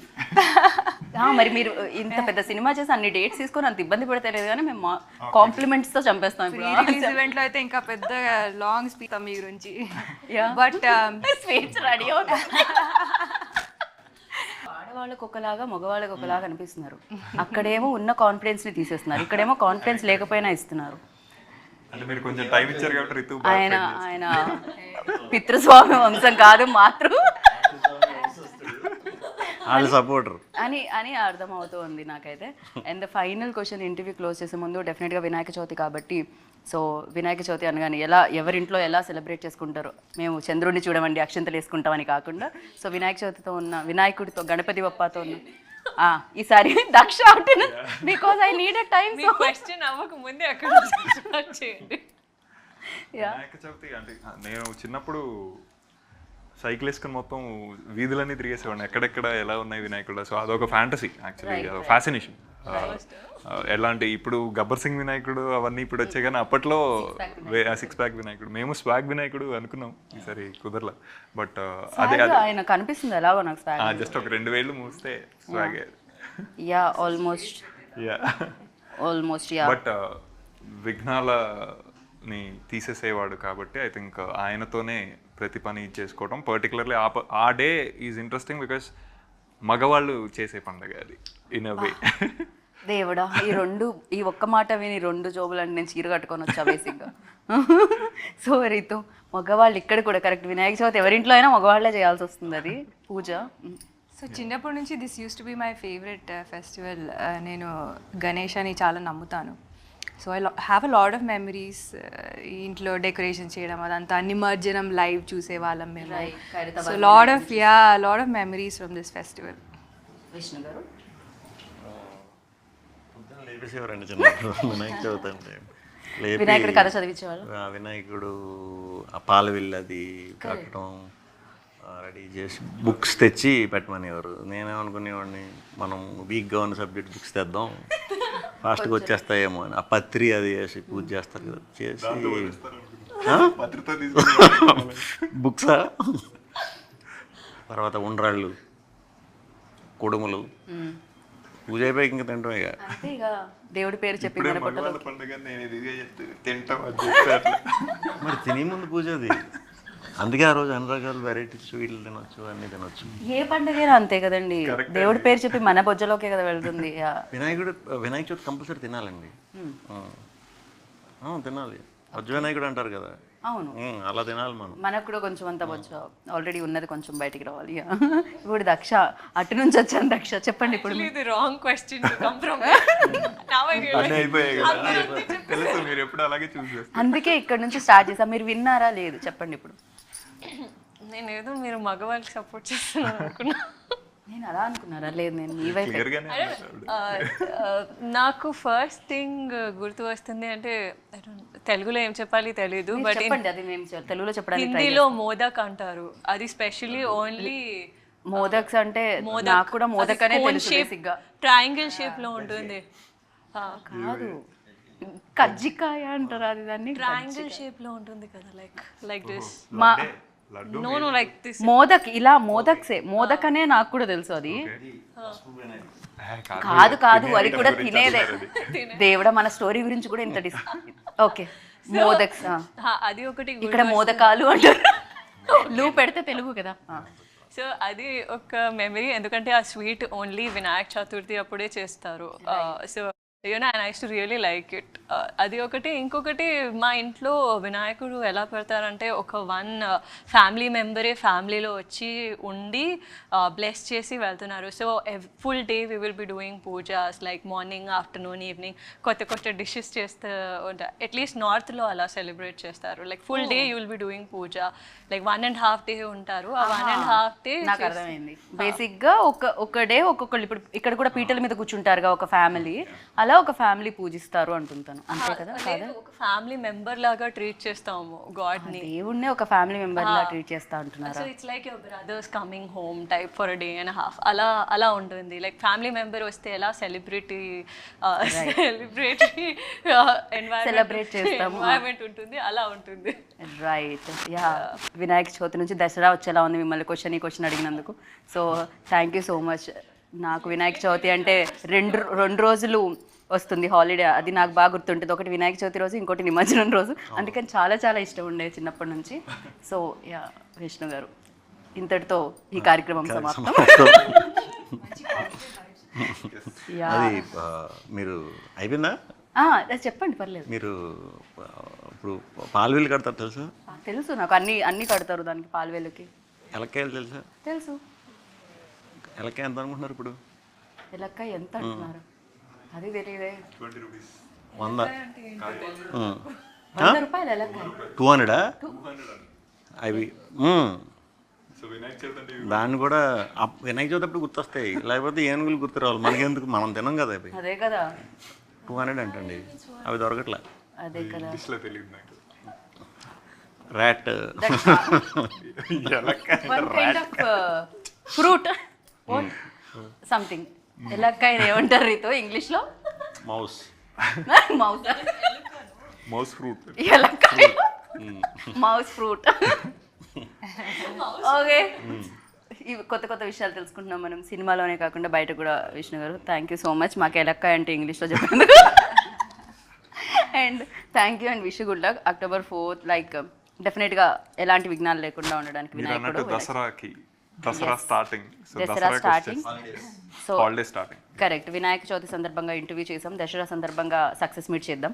మరి మీరు ఇంత పెద్ద సినిమా చేసి అన్ని డేట్స్ తీసుకొని అంత ఇబ్బంది పడితే లేదు కానీ మేము కాంప్లిమెంట్స్తో చంపేస్తాం ఇప్పుడు రిలీజ్ ఈవెంట్లో అయితే ఇంకా పెద్ద లాంగ్ స్పీచ్ మీ గురించి. బట్ స్వీట్స్ రెడీ అవుతాయి. ఆడవాళ్ళకి ఒకలాగా మగవాళ్ళకి ఒకలాగా అనిపిస్తున్నారు. అక్కడేమో ఉన్న కాన్ఫిడెన్స్ని తీసేస్తున్నారు, ఇక్కడేమో కాన్ఫిడెన్స్ లేకపోయినా ఇస్తున్నారు. అంటే మీరు కొంచెం టైం ఇచ్చారు కాబట్టి రితు ఆయన పితృస్వామి వంశం కాదు మాతృ వాళ్ళ సపోర్టర్ అని అర్థమవుతూ ఉంది నాకైతే. And the final question interview close చేసే ముందు డెఫినెట్గా వినాయక చవితి కాబట్టి, సో వినాయక చవితి అనగానే ఎవరింట్లో ఎలా సెలబ్రేట్ చేసుకుంటారో, మేము చంద్రుడిని చూడమండి అక్షంతలు వేసుకుంటామని కాకుండా, సో వినాయక చవితితో ఉన్న వినాయకుడితో గణపతి బప్పతో ఉన్న ఈసారి Daksha because I need a time. Question అవ్వక ముందే అక్కడ స్టార్ట్ చేయండి. వినాయక చవితి అంటే నేను చిన్నప్పుడు సైకిల్ వేసుకుని మొత్తం వీధులన్నీ తిరిగేసేవాడిని, ఎక్కడెక్కడ ఎలా ఉన్నాయి వినాయకుడు. సో అదొక ఫ్యాంటసీ యాక్చువల్లీ, ఫ్యాసినేషన్. ఎలాంటి ఇప్పుడు గబ్బర్ సింగ్ వినాయకుడు అవన్నీ ఇప్పుడు వచ్చాయి, కానీ అప్పట్లో 6 ప్యాక్ వినాయకుడు, మేము స్వాగ్ వినాయకుడు అనుకున్నాం, ఈసారి కుదరలా. బట్ అదే ఆయన కనిపిస్తుంది ఎలాగో నాకు జస్ట్ ఒక 2 వేళ్ళు మూస్తే స్వాగ్. యా ఆల్మోస్ట్ బట్ విఘ్నాలని తీసేసేవాడు కాబట్టి ఐ థింక్ ఆయనతోనే ప్రతి పని చేసుకోవడం, పర్టికులర్లీ ఆ డే ఈజ్ ఇంట్రెస్టింగ్ బికాస్ మగవాళ్ళు చేసే పండుగ అది ఇన్ అ వే. దేవుడా, ఈ ఒక్క మాట విని 2 జోబులంటే నేను చీర కట్టుకొని వచ్చా బేసిక్గా. సో రీతు, మగవాళ్ళు ఇక్కడ కూడా కరెక్ట్ వినాయక చవితి ఎవరింట్లో అయినా మగవాళ్ళే చేయాల్సి వస్తుంది అది పూజ. సో చిన్నప్పటి నుంచి this use to be my favourite festival. నేను గణేశాన్ని చాలా నమ్ముతాను. So I have a lot of memories. ఇంట్లో డెకరేషన్ చేయడం అదంతా, నిమజ్జనం లైవ్ చూసేవాళ్ళం మేము. So lot of memories from this festival. Vishnu గారు లేపేసేవారండి చిన్నప్పుడు వినాయక చవితి అంటే. వినాయకుడు కథ చదివించేవాళ్ళు. వినాయకుడు ఆ పాల విల్లది కట్టడం రెడీ చేసి బుక్స్ తెచ్చి పెట్టమనేవారు. నేనేమనుకునేవాడిని, మనం వీక్గా ఉన్న సబ్జెక్ట్ బుక్స్ తెద్దాం ఫాస్ట్గా వచ్చేస్తాయేమో అని. ఆ పత్రి అది వేసి పూజ చేస్తారు కదా, చేసి బుక్సా, తర్వాత ఉండ్రాళ్ళు, కుడుములు, పూజ అయిపోయి ఇంకా తింటాం. ఇక దేవుడి పేరు చెప్పి మరి తినే ముందు పూజ అది. అందుకే ఆ రోజు అన్ని రకాల వెరైటీస్ స్వీట్లు తినొచ్చు, అన్ని తినొచ్చు. ఏ పండుగ అంతే కదండి, దేవుడి పేరు చెప్పి మన బొజ్జలోకే కదా వెళ్తుంది. వినాయక చవితి కంపల్సరీ తినాలండి. తినాలి, వజ్జ వినాయకుడు అంటారు కదా. అవును, అలా తినాలి మనం. మనకు కూడా కొంచెం అంత బొజ్జ ఆల్రెడీ ఉన్నది కొంచెం బయటికి రావాలి. ఇప్పుడు దక్ష అటు నుంచి వచ్చాను. దక్ష చెప్పండి ఇప్పుడు. ఇది wrong question to come from. తెలుసు, మీరు ఎప్పుడు అలాగే చూసి. అందుకే ఇక్కడ నుంచి స్టార్ట్ చేసాం. మీరు విన్నారా లేదు చెప్పండి ఇప్పుడు. నేను ఏదో మీరు మగవాళ్ళకి సపోర్ట్ చేస్తున్నాను అనుకున్నా. నేను అలా అనుకున్నారా? లేదు, నేను మీ వైపు. నాకు ఫస్ట్ థింగ్ గుర్తు వస్తుంది అంటే, తెలుగులో ఏం చెప్పాలి తెలీదు, బట్ చెప్పండి, అది మేము తెలుగులో చెప్పడానికి. హిందీలో మోదక్ అంటారు. అది స్పెషల్లీ ఓన్లీ మోదక్స్ అంటే నాకు కూడా మోదక్ అనే తెలుసు బేసిక్గా. ట్రయాంగిల్ షేప్ లో ఉంటుంది. కాదు, కజ్జికాయ అంటారు అది. దాన్ని ట్రయాంగిల్ షేప్ లో ఉంటుంది కదా, like this. No, like this. Modak, ఇలా మోదక్సే. మోదక్ అనే నాకు కూడా తెలుసు. అది కాదు అది కూడా తినేదే. దేవుడా, మన స్టోరీ గురించి కూడా ఇంత ఓకే. మోదక్స్ అది ఒకటి. ఇక్కడ మోదకాలు అంటారు. లూ పెడితే తెలుగు కదా. సో అది ఒక మెమరీ, ఎందుకంటే ఆ స్వీట్ ఓన్లీ వినాయక చతుర్థి అప్పుడే చేస్తారు. So and I use to really like it. అది ఒకటి. ఇంకొకటి, మా ఇంట్లో వినాయకుడు ఎలా పెడతారంటే, ఒక ఫ్యామిలీ మెంబరే ఫ్యామిలీలో వచ్చి ఉండి బ్లెస్ చేసి వెళ్తున్నారు. So full day we will be doing pujas, like morning, afternoon, evening కొత్త డిషెస్ చేస్తూ ఉంటారు. అట్లీస్ట్ నార్త్లో అలా సెలబ్రేట్ చేస్తారు. Like full day you will be doing puja. Like 1.5 day ఉంటారు. ఆ 1.5 day నాకు అర్థమైంది. బేసిక్గా ఒక డే ఒక్కొక్కళ్ళు. ఇప్పుడు ఇక్కడ కూడా పీటల మీద కూర్చుంటారుగా ఒక ఫ్యామిలీ, అలా ఒక ఫ్యామిలీ పూజిస్తారు అంటుంటాను. అంతే కదా? ఒక ఫ్యామిలీ మెంబర్ లాగా ట్రీట్ చేస్తాము గాడ్ ని. దేవుణ్ణి ఒక ఫ్యామిలీ మెంబర్ లాగా ట్రీట్ చేస్తా అంటున్నారు. So it's like your brothers coming home type for a day and half. అలా ఉంటుంది. లైక్ ఫ్యామిలీ మెంబర్ వస్తే ఎలా సెలబ్రేట్ చేస్తాము, ఎన్వైరన్మెంట్ ఉంటుంది, అలా ఉంటుంది. రైట్. యా, వినాయక చవితి నుంచి దసరా వచ్చేలా ఉంది మిమ్మల్ని ఈ క్వశ్చన్ అడిగినందుకు. So thank you so much. నాకు వినాయక చవితి అంటే రెండు రోజులు వస్తుంది హాలిడే, అది నాకు బాగా గుర్తుంటుంది. ఒకటి వినాయక చవితి రోజు, ఇంకోటి నిమజ్జనం రోజు. అందుకని చాలా చాలా ఇష్టం ఉండేది చిన్నప్పటి నుంచి. సో యా, విష్ణు గారు, ఇంతటితో ఈ కార్యక్రమం సమాప్తం. యా, అది మీరు అయిపోయిందా? అది చెప్పండి, పర్లేదు. మీరు ఇప్పుడు పాలు వీలు కడతారు తెలుసా? తెలుసు నాకు, అన్ని కడతారు దానికి, పాలవేలుకి. ఎలక్కాయలు తెలుసా? తెలుసు. ఎలక్కాయ ఎంత అనుకుంటున్నారు ఇప్పుడు? ఎలక్కాయ ఎంత అంటున్నారు? అది తెలియదే. 100. 100 రూపాయలు ఎలక్కాయ. 200 అవి. దాన్ని కూడా వినాయక చవితి అప్పుడు గుర్తొస్తాయి, లేకపోతే ఏనుగులు గుర్తు రావాలి. మనకెందుకు, మనం తినం కదా అవి. అదే కదా. 200 అంటండి, అవి దొరకట్లే. అదే కదా. Rat. One kind of fruit something. ఎలక్కాయ ఏమంటారు రీతో ఇంగ్లీష్లో? మౌస్. Mouse fruit. ఎలక్కాయ మౌస్ ఫ్రూట్. ఓకే, ఇవి కొత్త కొత్త విషయాలు తెలుసుకుంటున్నాం మనం సినిమాలోనే కాకుండా బయట కూడా. విష్ణు గారు, థ్యాంక్ యూ సో మచ్ మాకు ఎలక్కాయ అంటే ఇంగ్లీష్లో చెప్పేందుకు. And thank you and wish good luck. October 4th like డెఫినెట్గా ఎలాంటి విఘ్నాలు లేకుండా ఉండడానికి వినాయకుడు. Dasara starting. Dasara starting. So holiday starting. Correct, Vinayaka Chavithi సందర్భంగా ఇంటర్వ్యూ చేసాం, దసరా సందర్భంగా సక్సెస్ మీట్ చేద్దాం.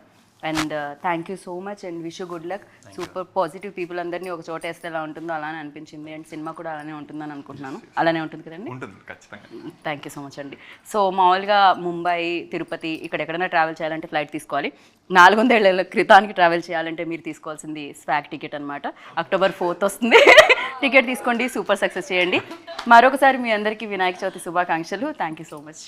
And thank you so much and wish good luck. Super positive people అందరినీ ఒక చోట వేస్తే ఎలా ఉంటుందో అలానే అనిపించింది. అండ్ సినిమా కూడా అలానే ఉంటుందని అనుకుంటున్నాను. అలానే ఉంటుంది కదండి? ఉంటుంది ఖచ్చితంగా. థ్యాంక్ యూ సో మచ్ అండి. సో మామూలుగా ముంబై, తిరుపతి ఇక్కడ ఎక్కడైనా ట్రావెల్ చేయాలంటే ఫ్లైట్ తీసుకోవాలి. 400 ఏళ్ల క్రితానికి ట్రావెల్ చేయాలంటే మీరు తీసుకోవాల్సింది స్వాగ్ టికెట్ అనమాట. October 4th వస్తుంది. టికెట్ తీసుకోండి, సూపర్ సక్సెస్ చేయండి. మరొకసారి మీ అందరికీ వినాయక చవితి శుభాకాంక్షలు. Thank you so much.